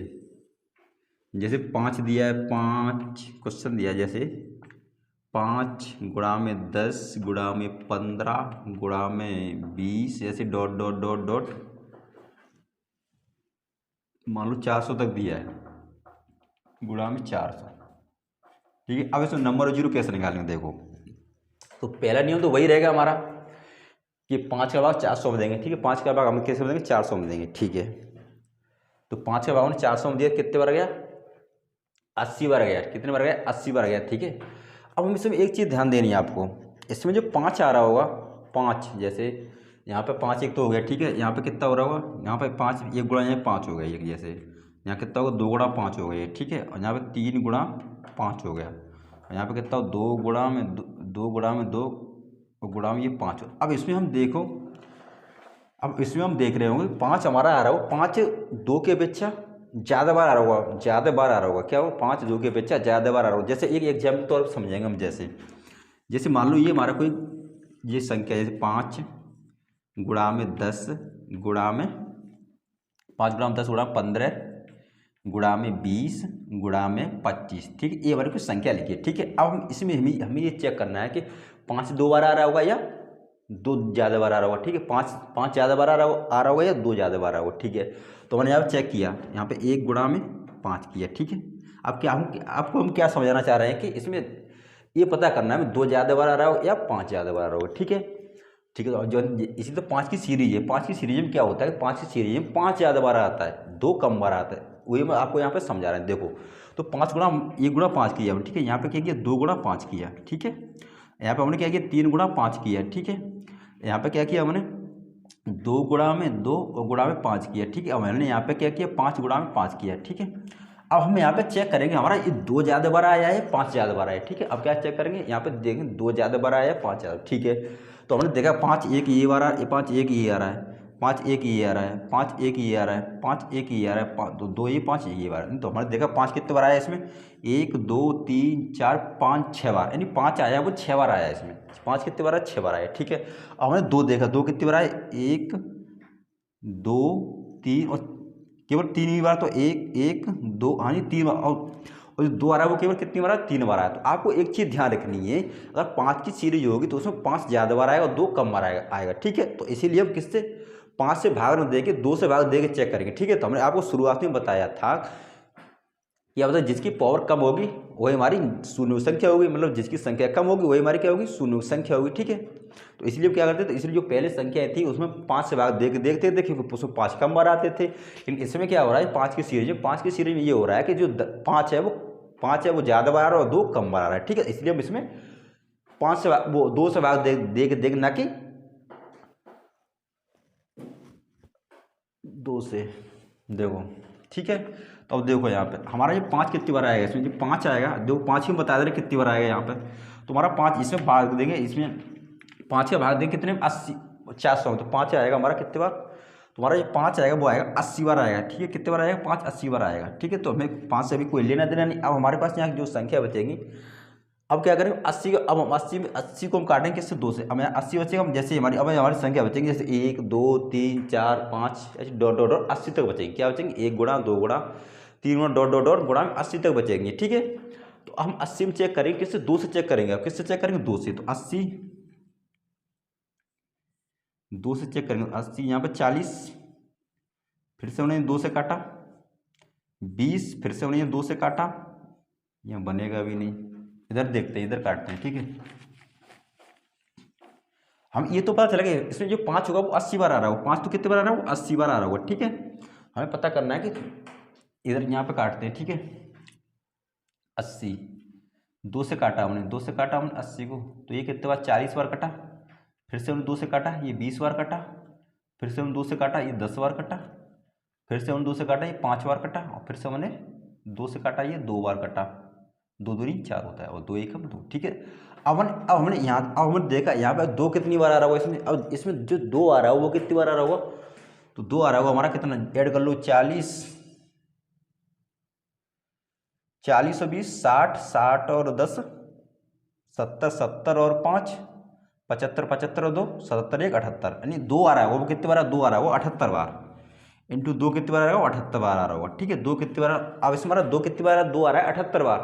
जैसे 5 दिया है, 5 क्वेश्चन दिया है, जैसे 5 गुणा में 10 गुणा में 15 गुणा में 20 ऐसे डॉट डॉट डॉट डॉट, मान लो 400 तक दिया है, गुणा में 400, ठीक है। अब इसमें नंबर ऑफ जीरो कैसे निकालेंगे, देखो तो पहला नियम तो वही रहेगा हमारा कि 5 का भाग 400 में देंगे, ठीक है। 5 का भाग हम कैसे में देंगे, 400 में देंगे, ठीक है। तो 5 का भाग हमने 400 में दिया, कितने बार गया, 80 बार गया, कितने बार गया, 80 बार गया, ठीक है। अब हम इसमें एक चीज़ ध्यान देनी है आपको, इसमें जो 5 आ रहा होगा, 5 जैसे यहाँ पे 5 एक तो हो गया, ठीक है। यहाँ पे कितना हो रहा होगा, यहाँ पे 5 एक गुणा यहाँ 5 हो गया एक, जैसे यहाँ कितना होगा 2 गुणा 5 हो गया, ठीक है। और यहाँ पे 3 गुणा 5 हो गया, और यहाँ पे कितना हो 2 गुणा में 2 गुणा में 2 और गुणा में ये 5। अब इसमें हम देखो, अब इसमें हम देख रहे होंगे 5 हमारा आ रहा होगा, 5 2 के अपेक्षा ज़्यादा बार आ रहा होगा, ज़्यादा बार आ रहा होगा, क्या हो 5 2 के अपेक्षा ज़्यादा बार आ रहा होगा। जैसे एक एग्जाम्पल तो और समझेंगे हम, जैसे जैसे मान लो ये हमारा कोई ये संख्या है, जैसे 5 गुणा में 10 गुणा में 5 गुणा में 10 गुणा में 15 गुणा में 20 गुणा में 25, ठीक है। ये हमारी कुछ संख्या लिखी है, ठीक है। अब हम इसमें हमें ये चेक करना है कि 5 2 बार आ रहा होगा या 2 ज़्यादा बार आ रहा होगा, ठीक है। 5 ज़्यादा बार आ रहा होगा या 2 ज़्यादा बार आ रहा होगा, ठीक है। तो मैंने यहाँ पर चेक किया, यहाँ पे 1 गुणा में 5 किया, ठीक है। अब क्या हम आपको हम क्या समझाना चाह रहे हैं कि इसमें ये पता करना है 2 ज़्यादा बार आ रहा हो या 5 ज़्यादा बार आ रहा होगा, ठीक है, ठीक है। तो जो इसी तो 5 की सीरीज है, 5 की सीरीज में क्या होता है, 5 की सीरीज में 5 ज़्यादा बार आता है, 2 कम बार आता है, वही मैं आपको यहाँ पे समझा रहा हूँ। देखो तो 5 गुणा 1 गुणा 5 किया, ठीक है। यहाँ पे क्या किया 2 गुणा 5 किया, ठीक है। यहाँ पे हमने क्या किया 3 गुणा 5 किया, ठीक है। यहाँ पे क्या किया हमने 2 गुणा में 2 और गुणा में 5 किया, ठीक है। अब हमने यहाँ पे क्या किया 5 गुणा में 5 किया, ठीक है। अब हम यहाँ पे चेक करेंगे हमारा ये 2 ज़्यादा बार आया है 5 ज़्यादा बार आया है, ठीक है। अब क्या चेक करेंगे, यहाँ पे देखेंगे 2 ज़्यादा बार आया है 5 ज़्यादा, ठीक है। तो हमने देखा 5 1 ये बार आ रहा है, 5 1 ये आ रहा है, 5 1 ये आ रहा है, 5 1 ये आ रहा है, 5 1 ये आ रहा है, 5 2 ये 5 ये बार। तो हमने देखा 5 कितने बार आया है इसमें, 1 2 3 4 5 6 बार, यानी 5 आया वो 6 बार आया है इसमें। 5 कितने बार आया, 6 बार आया, ठीक है। अब हमने 2 देखा, 2 कितनी बार आया, 1 2 3 और केवल 3 ही बार, तो 1 1 2, हाँ जी 3 बार। और जो 2 आ रहा है वो केवल कितनी बार आया, 3 बार आया। तो आपको एक चीज़ ध्यान रखनी है, अगर 5 की सीरीज होगी तो उसमें 5 ज़्यादा बार आएगा और 2 कम बार आएगा, ठीक है। तो इसीलिए हम किससे 5 से भाग न दे के 2 से भाग दे के चेक करेंगे, ठीक है। तो हमने आपको शुरुआत में बताया था कि अब जिसकी पावर कम होगी वही हमारी शून्य संख्या होगी, मतलब जिसकी संख्या कम होगी वही हमारी क्या होगी, शून्य संख्या होगी, ठीक है। तो इसलिए क्या करते थे, इसलिए जो पहले संख्या थी उसमें 5 से भाग देखते थे क्योंकि उसमें 5 कम बार आते थे। लेकिन इसमें क्या हो रहा है, 5 की सीरीज में ये हो रहा है कि जो 5 है वो ज़्यादा बार आ रहा है और 2 कम बार आ रहा है, ठीक है। इसलिए हम इसमें 5 से वो 2 से भाग देख ना कि 2 से, देखो ठीक है। तो अब देखो यहाँ पे हमारा ये 5 कितनी बार आएगा, इसमें जो 5 आएगा, देखो 5 ही बता दे रहे कितनी बार आएगा यहाँ पे। तो हमारा 5 इसमें भाग देंगे, इसमें 5 का भाग देंगे कितने, 80 400 में। तो 5 आएगा हमारा कितने बार, तुम्हारा ये 5 आएगा वो आएगा 80 बार आएगा, ठीक है। कितने बार आएगा, 5 80 बार आएगा, ठीक है। तो हमें 5 से अभी कोई लेना देना नहीं। अब हमारे पास यहाँ जो संख्या बचेगी, अब क्या करेंगे 80 को, अब हम 80 को हम काटेंगे किससे, 2 से। अब यहाँ 80 बचेगा, हम जैसे हमारी संख्या बचेगी जैसे 1 2 3 4 5 ऐसे डॉट डॉट डॉट 80 तक बचेगी। क्या बचेंगे, 1 गुणा 2 गुणा 3 गुणा डॉट डॉट डॉट गुणा में 80 तक बचेंगे, ठीक है। तो हम 80 में चेक करेंगे किससे, 2 से चेक करेंगे। अब किससे चेक करेंगे, 2 से। तो 80 2 से चेक करेंगे, 80 यहाँ पे 40, फिर से उन्हें 2 से काटा, 20, फिर से उन्हें 2 से काटा, यहाँ बनेगा भी नहीं। इधर देखते हैं, इधर काटते हैं, ठीक है। हम ये तो पता चला कि इसमें जो 5 होगा वो 80 बार आ रहा होगा, 5 तो कितने बार आ रहा है, वो 80 बार आ रहा होगा, ठीक है। हमें पता करना है कि इधर यहाँ पे काटते हैं, ठीक है। 80 2 से काटा हमने, 2 से काटा हमने 80 को, तो ये कितने बार 40 बार कटा, फिर से हमने 2 से काटा, ये 20 बार कटा, फिर से हमने 2 से काटा, ये 10 बार कटा, फिर से हमने 2 से काटा, ये 5 बार कटा, और फिर से हमने 2 से काटा, ये 2 बार कटा। 2 दूनी 4 होता है और 2 1 2, ठीक है। अब हमने देखा यहाँ पे 2 कितनी बार आ रहा होगा इसमें। अब इसमें जो 2 आ रहा होगा वो कितनी बार आ रहा होगा, तो 2 आ रहा होगा हमारा कितना, ऐड कर लो 40 40 और 20 60 60 और 10 70 70 और 5 75 75 और 2 77 1 78 यानी 2 आ रहा है, वो कितने बार 2 आ रहा है, वो 78 बार इंटू 2 कितनी बार आ रहा है, 78 बार आ रहा होगा। ठीक है, 2 कितनी बार, अब इसमें हमारा 2 कितनी बार, 2 आ रहा है 78 बार,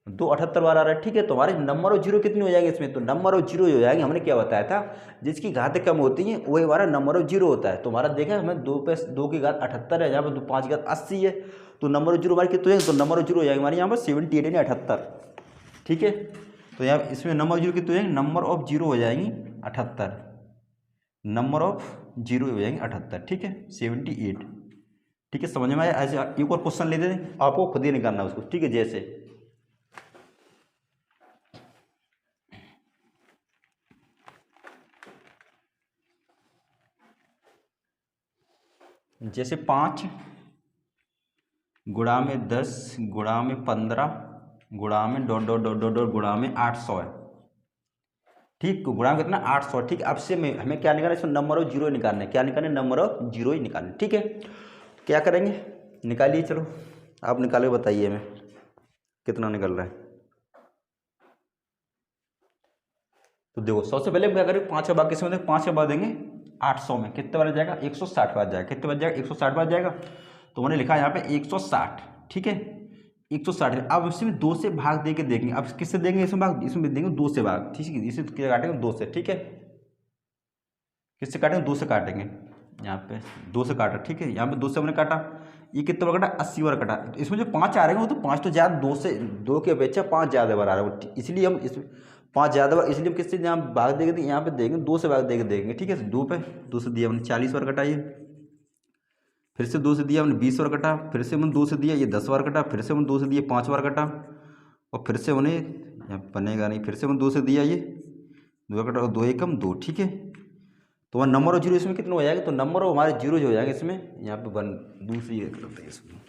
2 78 बार आ रहा है। ठीक है, तो हमारे नंबर ऑफ जीरो कितनी हो जाएंगे इसमें, तो नंबर ऑफ जीरो हो जाएंगे। हमने क्या बताया था, जिसकी घातें कम होती हैं वही हमारा नंबर ऑफ जीरो होता है। तो हमारा देखा हमें 2 पे 2 की घात 78 है, यहाँ पर 5 की घात 80 है, तो नंबर ऑफ जीरो हमारे कितने हो जाएंगे, तो नंबर ऑफ जीरो हो जाएंगे हमारे यहाँ पर 78 यानी 78। ठीक है, तो यहाँ इसमें नंबर ऑफ जीरो कितने हो जाएंगे, नंबर ऑफ जीरो हो जाएंगी 78, नंबर ऑफ जीरो हो जाएंगे 78। ठीक है, 78। ठीक है, समझ में आया। ऐसे एक और क्वेश्चन ले दें, आपको खुद ही निकालना है उसको। ठीक है, जैसे 5 गुणा में 10 गुणा में 15 गुणा में dot dot dot dot dot गुणा में 800 है। ठीक, गुणा में कितना 800। ठीक, अब से में हमें क्या निकालना है, इसमें नंबर ऑफ जीरो निकालना है। क्या निकालना है, नंबर ऑफ जीरो ही निकालना है। ठीक है, क्या करेंगे, निकालिए, चलो आप निकालो, बताइए हमें कितना निकल रहा है। तो देखो सबसे पहले हम क्या करें, 5 का भाग किसमें देंगे, 5 का भाग देंगे 800 में, कितने बार जाएगा, 160 बार जाएगा। कितने बार जाएगा, 160 बार जाएगा। तो मैंने लिखा यहाँ पे 160। ठीक है, 160। अब इसमें 2 से भाग दे के देखेंगे, अब किससे देंगे इसमें भाग, इसमें देंगे 2 से भाग। ठीक है, इसे काटेंगे 2 से। ठीक है, किससे काटेंगे, 2 से काटेंगे, यहाँ पे 2 से काटा। ठीक है, यहाँ पे 2 से हमने काटा, ये कितने बार काटा, 80 बार काटा। तो इसमें जो 5 आ रहे हैं वो तो 5 तो ज़्यादा, 2 की अपेक्षा 5 ज़्यादा बार आ रहा है, इसलिए हम इसमें 5 ज़्यादा बार, इसलिए हम किससे यहाँ भाग देंगे, यहाँ पे देंगे 2 से भाग देके देखेंगे। ठीक है, 2 पे 2 से दिया हमने 40 बार कटाइए, फिर से 2 से दिया हमने 20 बार कटा, फिर से हमने 2 से दिया ये 10 बार कटा, फिर से हमने 2 से दिया 5 बार कटा, और फिर से उन्हें यहाँ बनेगा नहीं, फिर से हमने 2 से दिया ये 2 कटा और 2 एकम 2। ठीक है, तो वह नंबर ऑफ जीरो इसमें कितना हो जाएगा, तो नंबर ऑफ हमारे जीरो जो हो जाएंगे इसमें, यहाँ पे 1 दूसरी करते हैं इसमें,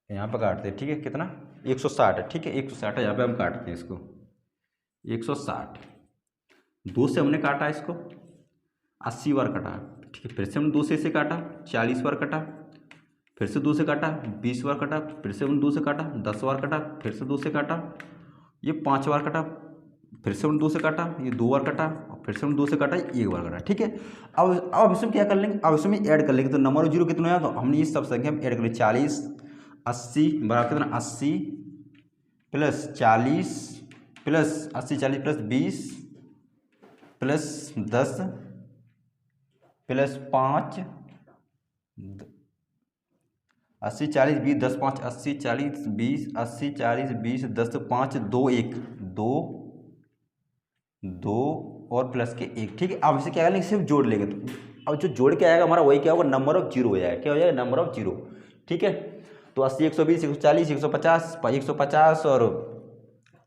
यहाँ पर काटते हैं। ठीक है, कितना 160 है। ठीक है, 160 है, यहाँ पे हम काटते हैं इसको 160। 2 से हमने काटा इसको 80 बार कटा। ठीक है, फिर से हमने 2 से इसे काटा 40 बार कटा, फिर से 2 से काटा 20 बार कटा, फिर से हमने 2 से काटा 10 बार कटा, फिर से 2 से काटा ये 5 बार कटा, फिर से हमने 2 से काटा ये 2 बार कटा, और फिर से हमने 2 से काटा 1 बार कटा। ठीक है, अब इसमें क्या कर लेंगे, अब इसमें ऐड कर लेंगे। तो नंबर ऑफ जीरो कितना है, तो हमने ये सब संख्या में ऐड कर ली, 40 80 बराबर कितना 80 plus 40 plus 80 40 plus 20 plus 10 plus 5 80 40 20 10 5 80 40 20 80 40 20 10 5 2 1 2 2 और प्लस के 1। ठीक है, अब इसे क्या करेंगे, सिर्फ जोड़ लेंगे। तो अब जो जोड़ के आएगा हमारा वही क्या होगा, नंबर ऑफ जीरो हो जाएगा। क्या हो जाएगा, नंबर ऑफ जीरो। ठीक है, तो 80 120 140 150 150 और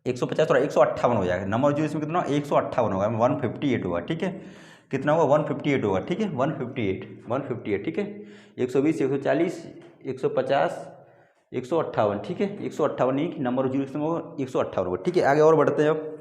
150 और 158 हो जाएगा। नंबर ऑफ जीरो इसमें कितना 158 होगा, 158 होगा। ठीक है, कितना होगा 158 होगा। ठीक है, 158। ठीक है, 120 140 150 158। ठीक है, 158 ही नंबर ऑफ जीरो इसमें होगा 158 होगा। ठीक है, आगे और बढ़ते हैं।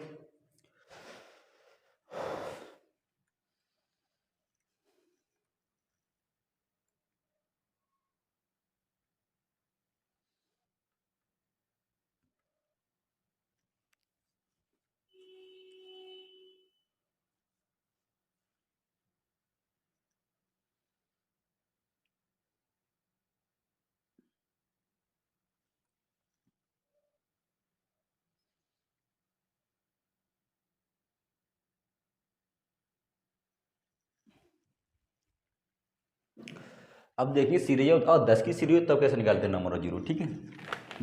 अब देखिए सीरीज और 10 की सीरीज तब कैसे निकालते हैं नंबर ऑफ जीरो। ठीक है,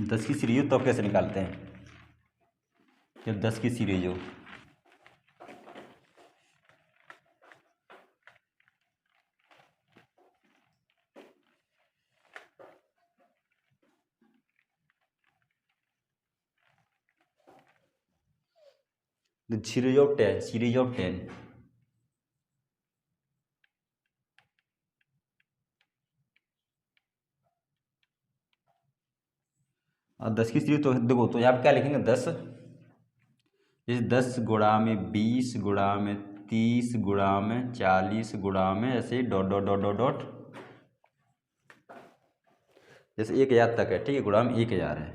10 की सीरीज तब कैसे निकालते हैं, जब 10 की सीरीज हो। सीरीज ऑफ 10 सीरीज ऑफ 10 और 10 की सीरीज तो देखो, तो यहाँ पे क्या लिखेंगे 10, जैसे 10 गुणा में 20 गुणा में 30 गुणा में 40 गुणा में ऐसे dot dot dot dot dot, जैसे 1000 तक है। ठीक है, गुणा में 1000 है।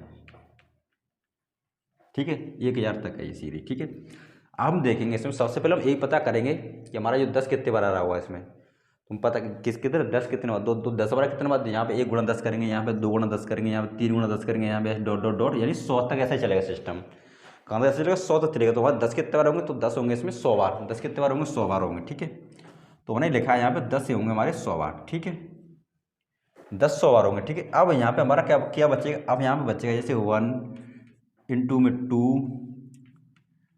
ठीक है, 1000 तक है ये सीरीज। ठीक है, अब हम देखेंगे इसमें सबसे पहले हम यही पता करेंगे कि हमारा जो 10 कितने बार आ रहा हुआ है इसमें। तुम पता किस कितने 10 कितने बार, दो 10 बार कितने बार, यहाँ पे 1 गुणा 10 करेंगे, यहाँ पे 2 गुणा 10 करेंगे, यहाँ पे 3 गुणा 10 करेंगे, यहाँ पे डॉट डॉट डॉट, यानी 100 तक ऐसा चलेगा सिस्टम। कहाँ तक ऐसा चलेगा, 100 तक चलेगा। तो हमारे 10 कितने बार होंगे, तो 10 होंगे इसमें 100 बार। 10 कितने बार होंगे, 100 बार होंगे। ठीक है, तो मैंने लिखा है यहाँ पे 10 से होंगे हमारे 100 बार। ठीक है, 10 100 बार होंगे। ठीक है, अब यहाँ पे हमारा क्या क्या बचेगा, अब यहाँ पे बचेगा जैसे 1 इंटू में 2,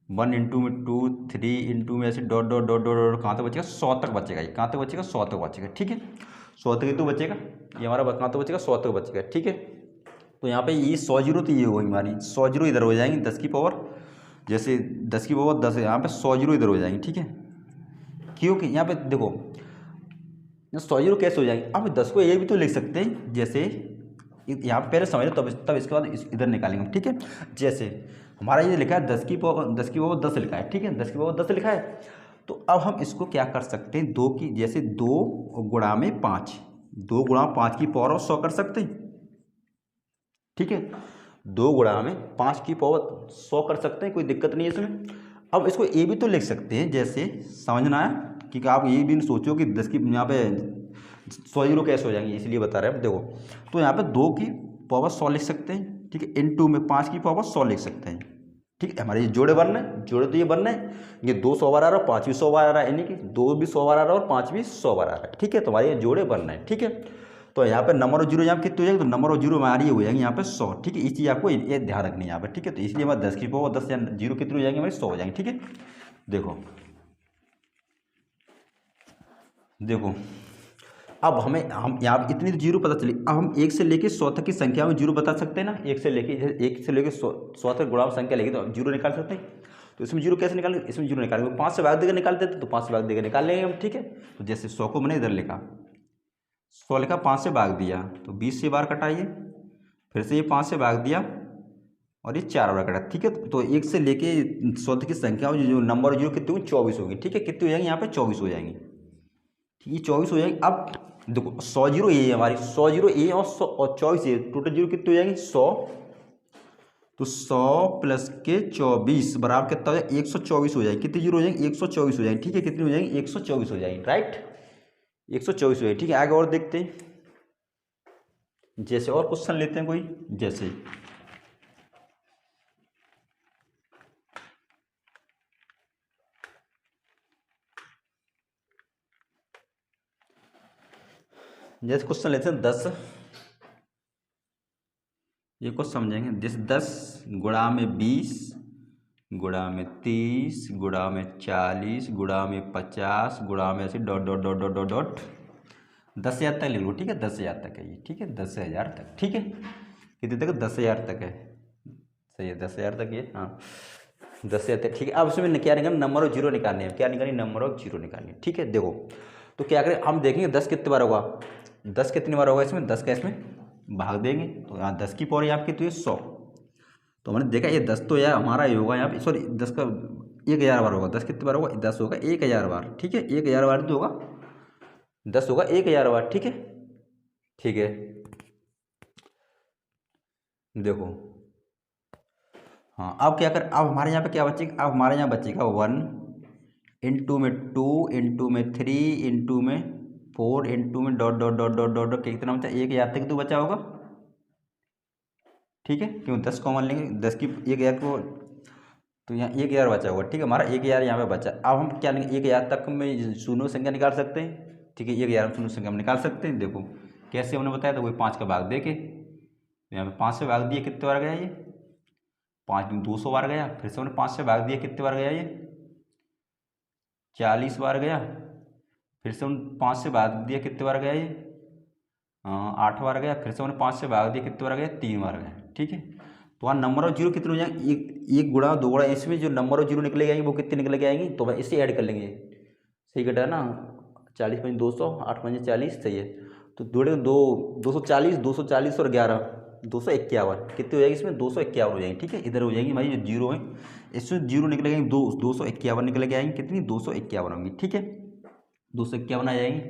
1 इंटू में 2, 3 इंटू में ऐसे dot dot dot dot dot, कहाँ तक बचेगा, 100 तक बचेगा। ये कहाँ तक बचेगा, 100 तक बचेगा। ठीक है, 100 तक तो बचेगा, ये हमारा कहाँ तक बचेगा, 100 तक बचेगा। ठीक है, तो यहाँ पे ये 100 जीरो तो ये होगी हमारी, 100 जीरो इधर हो जाएंगी, 10 की पावर, जैसे 10 की पावर 10 है, यहाँ पे 100 जीरो इधर हो जाएंगे। ठीक है, क्योंकि यहाँ पे देखो 100 जीरो कैसे हो जाएंगे, अब 10 को ये भी तो लिख सकते हैं, जैसे यहाँ पे पहले समझ लो, तब इसके बाद इधर निकालेंगे। ठीक है, जैसे हमारा ये लिखा है 10 की पावर 10 लिखा है। ठीक है, 10 की पावर 10 लिखा है, तो अब हम इसको क्या कर सकते हैं, 2 की जैसे 2 गुणा में 5, 2 गुणा 5 की पावर 100 कर सकते हैं। ठीक है, 2 गुणा में 5 की पावर 100 कर सकते हैं, कोई दिक्कत नहीं है इसमें। अब इसको ये भी तो लिख सकते हैं, जैसे समझना है कि आप ये भी नहीं सोचो कि 10 की यहाँ पे 100 जीरो कैसे हो जाएंगे, इसलिए बता रहे हैं। देखो, तो यहाँ पे 2 की पावर 100 लिख सकते हैं। ठीक है, इनटू में 5 की पावर 100 लिख सकते हैं। ठीक है, हमारे ये जोड़े बनना है, जोड़े तो ये बनना है, ये 2 100 बार आ रहा है, 5 भी 100 बार आ रहा है, यानी कि 2 भी 100 बार आ रहा है और 5 भी 100 बार आ रहा है। ठीक है, तो हमारे ये जोड़े बनना है। ठीक है, तो यहाँ पे नंबर ऑफ जीरो यहाँ पे कितने हो जाएंगे, तो नंबर ऑफ जीरो हमारी हो जाएंगे यहाँ पे 100। ठीक है, इस चीज़ आपको ये ध्यान रखनी है यहाँ पे। ठीक है, तो इसलिए हमारे 10 की पावर 10 या जीरो कितने हो जाएंगे, हमारे 100 हो जाएंगे। ठीक है, देखो देखो अब हम यहाँ इतनी जीरो पता चली, अब हम 1 से लेके 100 तक की संख्या में जीरो बता सकते हैं ना। 1 से लेके 100 तक गुणा संख्या लेके तो जीरो निकाल सकते हैं। तो इसमें जीरो कैसे निकालेंगे, इसमें जीरो निकालेंगे 5 से भाग देकर निकालते थे, तो 5 से भाग देकर निकाल लेंगे हम। ठीक है, तो जैसे 100 को मैंने इधर लिखा, 100 लिखा, 5 से भाग दिया, तो 20 से बार कटाइए, फिर से ये 5 से भाग दिया और ये 4 बार कटा। ठीक है, तो 1 से लेके 100 तक की संख्या जो नंबर जीरो कितनी होगी, 24 होगी। ठीक है, कितनी हो जाएंगी यहाँ पे, 24 हो जाएंगी। ठीक है, 24 हो जाएगी। अब देखो 100 जीरो ये है हमारी, 100 जीरो ये और 100 और 24 ये, टोटल जीरो कितनी हो जाएंगी, 100। तो 100 प्लस के 24 बराबर कितना हो जाएगा, 124 हो जाएगी। कितनी जीरो हो जाएंगी, 124 हो जाएंगी। ठीक है, कितनी हो जाएंगी, 124 हो जाएंगी। राइट, 124 हो जाएगी। ठीक है, आगे और देखते हैं, जैसे और क्वेश्चन लेते हैं कोई, जैसे क्वेश्चन लेते हैं 10, ये कुछ समझेंगे। जैसे 10 गुणा में 20 गुणा में 30 गुणा में 40 गुणा में 50 गुणा में ऐसे dot dot dot dot dot dot 10,000 तक ले लो। ठीक है, 10,000 तक है ये। ठीक है, 10,000 तक। ठीक है, कितने तक, 10,000 तक है, सही है, 10,000 तक ये, हाँ 10,000 तक। ठीक है, अब उसमें क्या निकालना, नंबर ऑफ जीरो निकालने हैं। क्या निकालनी, नंबर ऑफ जीरो निकालनी है। ठीक है, देखो तो क्या करें, हम देखेंगे 10 कितने बार होगा, 10 कितनी बार होगा इसमें, 10 का इसमें भाग देंगे, तो यहाँ 10 की पावर यहाँ कितनी है, 100। तो मैंने देखा ये 10 तो यार हमारा ये होगा यहाँ पे, सॉरी 10 का 1,000 बार होगा। 10 कितने बार होगा, 10 होगा 1,000 बार। ठीक है, 1,000 बार तो होगा, 10 होगा 1,000 बार। ठीक है, ठीक है, देखो हाँ, अब क्या कर, अब हमारे यहाँ पे क्या बचेगा, अब हमारे यहाँ बचेगा 1 इंटू में 2 इंटू में 3 इंटू में 4 इंटू में dot dot dot dot dot dot, कितना बचा, 1,000 तक तो बचा होगा। ठीक है, क्यों 10 कॉमन लेंगे, 10 की 1,000 को, तो यहाँ 1,000 बचा होगा। ठीक है, हमारा 1,000 यहाँ पे बचा। अब हम क्या लेंगे, 1,000 तक में शून्य संख्या निकाल सकते हैं। ठीक है, 1,000 में शून्य संख्या हम निकाल सकते हैं। देखो कैसे हमने बताया था, वही 5 का भाग दे के, यहाँ पे 5 से भाग दिए, कितने बार गया ये, 5 में 200 बार गया। फिर से हमने 5 से भाग दिया, कितने बार गया ये, 40 बार गया। फिर से हमने 5 से भाग दिया, कितने बार गया ये, 8 बार गया। फिर से हमने 5 से भाग दिया, कितने बार गया, 3 बार गया। ठीक है, तो वहाँ नंबर ऑफ जीरो कितने हो जाएंगे, एक गुणा 2 गुणा, इसमें जो नंबर ऑफ जीरो निकले जाएंगे वो कितने निकल के आएंगी, तो भाई इसे ऐड कर लेंगे। सही कटा ना, 40 पंजे 200, 8 पंजे 40, सही है। तो जोड़े 240, 240 और 11, 251, कितने हो जाएगी इसमें, 251 हो जाएंगे। ठीक है, इधर हो जाएंगी हमारी जो जीरो है, इसमें जीरो निकले जाएंगे, 251 निकल के आएंगे, कितनी 251 होंगी। ठीक है, 251 आ जाएंगी,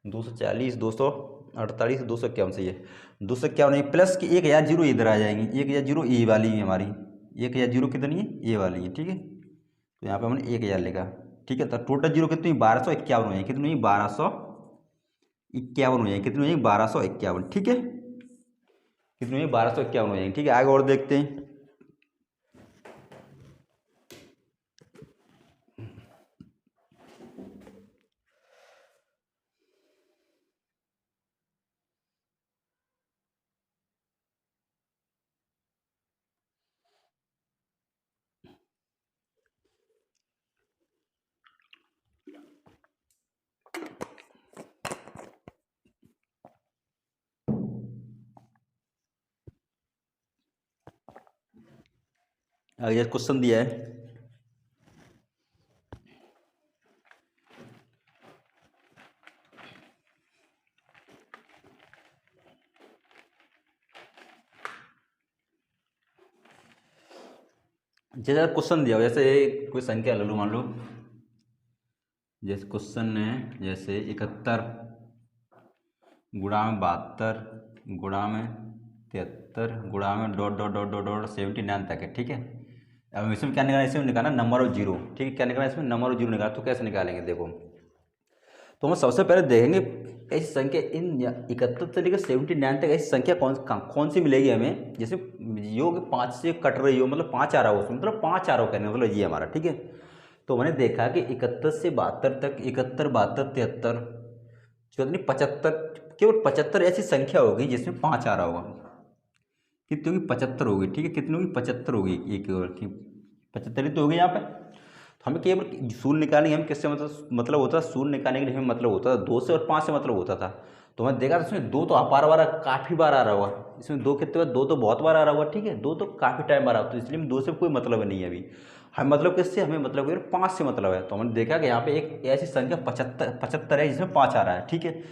240, 248, 251, सही है, 251 प्लस की 1,000 जीरो इधर आ जाएंगी, 1,000 जीरो ये वाली है हमारी, 1000 कितनी है, ये वाली है, ठीक है। तो यहाँ पे हमने 1000 लिखा, ठीक है। तो टोटल जीरो कितनी, 1251 हो जाएगी, कितनी हुई, 1251 हो जाएगी, कितनी हुई, 1251, ठीक है। कितनी हुई, 1251 हो जाएगी, ठीक है। आगे और देखते हैं। आगे क्वेश्चन दिया है, जैसे क्वेश्चन दिया हो, जैसे कोई संख्या ले लो, मान लो जैसे क्वेश्चन है, जैसे 71 गुणा में 72 गुणा में 73 गुणा में dot dot dot dot dot 79 तक है, ठीक है। अब इसमें क्या निकालना है, इसमें निकालना नंबर ऑफ जीरो, ठीक है। क्या निकालना है इसमें, नंबर ऑफ जीरो निकालना। तो कैसे निकालेंगे, देखो। तो हम सबसे पहले देखेंगे ऐसी संख्या इन 71 से लेकर 79 तक ऐसी संख्या कौन सी मिलेगी हमें, जैसे योग 5 से कट रही हो, मतलब 5 आ रहा हो उसमें, मतलब 5 आ रहा हो कहने मतलब ये हमारा, ठीक है। तो मैंने देखा कि 71 से 72 तक, 71 72 73 चौधरी 75, केवल 75 ऐसी संख्या होगी जिसमें 5 आ रहा होगा। कितनी होगी, 75 होगी, ठीक है। कितनी होगी, 75 होगी, ये केवल 75 ही तो होगी यहाँ पे। तो हमें केवल शून्य निकालेंगे, हम किससे मतलब होता था, शून्य निकालने के लिए हमें मतलब होता था 2 से और 5 से मतलब होता था। तो मैंने देखा था इसमें 2 तो अपार बार काफ़ी बार आ रहा होगा, इसमें 2 कितने बार, 2 तो बहुत बार आ रहा होगा, ठीक है। 2 तो काफ़ी टाइम बार आ रहा, तो इसलिए 2 से कोई मतलब नहीं है अभी। हमें मतलब किससे, हमें मतलब 5 से मतलब है। तो हमने देखा कि यहाँ पे एक ऐसी संख्या 75 है जिसमें 5 आ रहा है, ठीक है।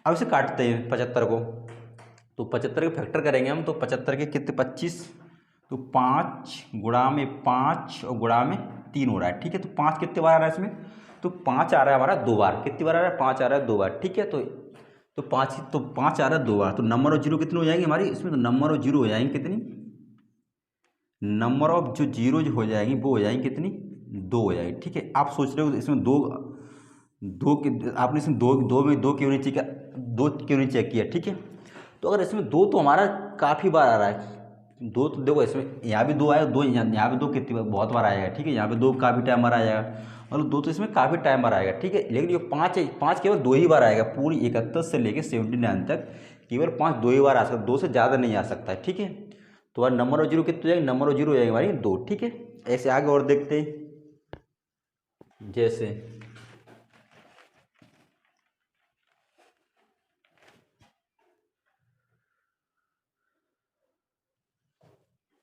अब इसे काटते हैं 75 को, तो 75 के फैक्टर करेंगे हम, तो 75 के कितने, 25, तो 5 गुणा में 5 और गुणा में 3 हो रहा है, ठीक है। तो 5 कितने बार आ रहा है इसमें, तो 5 आ रहा है हमारा 2 बार, कितनी बार आ रहा है, 5 आ रहा है 2 बार, ठीक है। तो 5 आ रहा है 2 बार, तो नंबर ऑफ जीरो कितने हो जाएंगे हमारी इसमें, तो नंबर ऑफ जीरो हो जाएंगे कितनी, नंबर ऑफ जो जीरो हो जाएंगी वो हो जाएंगी कितनी, 2 हो जाएगी, ठीक है। आप सोच रहे हो इसमें दो आपने इसमें दो क्यों नहीं चेक किया, 2 क्यों नहीं चेक किया, ठीक है। तो अगर इसमें 2 तो हमारा काफ़ी बार आ रहा है, 2 तो देखो इसमें यहाँ भी 2 आएगा, 2 यहाँ भी 2 कितनी बार, बहुत बार आएगा, ठीक है। यहाँ पे 2 काफ़ी टाइम बार आ जाएगा, मतलब 2 तो इसमें काफ़ी टाइम बार आएगा, ठीक है। लेकिन ये 5 है, 5 केवल 2 ही बार आएगा, पूरी 71 से लेकर 79 तक केवल 5 2 ही बार आ सकता, 2 से ज़्यादा नहीं आ सकता है, ठीक है। तो और नंबर ऑफ जीरो कितने हो जाएंगे, नंबर ऑफ जीरो हो जाएगी हमारी 2, ठीक है। ऐसे आगे और देखते हैं,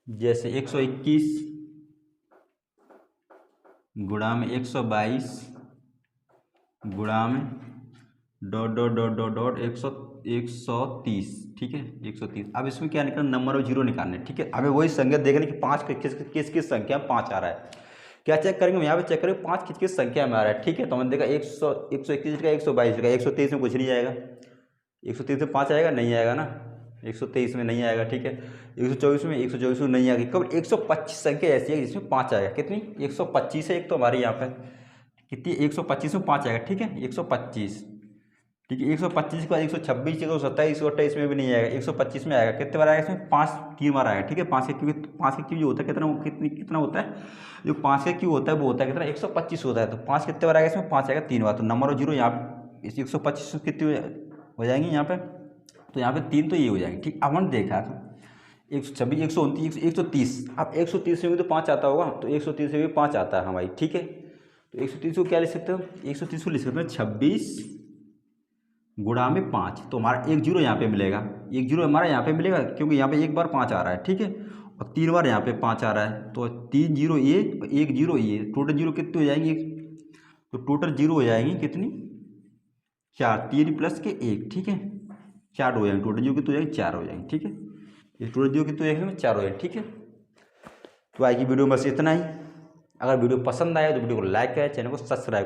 जैसे 121 गुणा में 122 गुणा में dot dot dot dot dot 130, ठीक है, 130। अब इसमें क्या निकलना, नंबर ऑफ जीरो निकालने, ठीक है। हमें वही संख्या देखने की 5 किस संख्या में 5 आ रहा है। क्या चेक करेंगे, यहाँ पे चेक करेंगे 5 किस संख्या में आ रहा है, ठीक है। तो हमने देखा 121 का 122 का 123 में कुछ नहीं आएगा, 130 में 5 आएगा, नहीं आएगा ना, 123 में नहीं आएगा, ठीक है। 124 में नहीं आएगी, केवल 125 संख्या ऐसी है जिसमें 5 आएगा, कितनी, 125 है एक, तो हमारे यहाँ पे कितनी, 125 में 5 आएगा, ठीक है, 125, ठीक है। 125 के बाद 126, 127, 128 में भी नहीं आएगा, 125 में आएगा, कितने बार आएगा इसमें, 5 3 बार आएगा, ठीक है। 5 के क्योंकि 5 के क्यू जो होता है कितना होता है, जो 5 का क्यू होता है वो होता है कितना, 125 होता है। तो 5 कितने बार आएगा इसमें, 5 आएगा 3 बार। तो नंबर ऑफ जीरो यहाँ इस 125 कितनी हो जाएंगी यहाँ पे, तो यहाँ पे 3 तो ये हो जाएंगे, ठीक। अब हमने देखा 126 129 130, अब 130 में भी तो 5 आता होगा, तो 130 में भी 5 आता है हमारी, ठीक है। तो 130 को क्या लिख सकते हो, 130 को लिख सकते हैं 26 गुणा में 5, तो हमारा 1 जीरो यहाँ पे मिलेगा, 1 जीरो हमारा यहाँ पे मिलेगा क्योंकि यहाँ पे एक बार 5 आ रहा है, ठीक है, और 3 बार यहाँ पे 5 आ रहा है, तो 3 जीरो ये और 1 जीरो ये, टोटल जीरो कितने हो जाएंगे, तो टोटल जीरो हो जाएंगी कितनी, 4, 3 प्लस के 1, ठीक है, 4 हो जाएंगे, टोटल जीरो कितने हो जाएंगे, 4 हो जाएंगे, ठीक है। ये टोटल जीरो कितने हो जाएंगे, 4 हो जाएंगे, ठीक है। तो आज की वीडियो में बस इतना ही। अगर वीडियो पसंद आया तो वीडियो को लाइक करें, चैनल को सब्सक्राइब करें।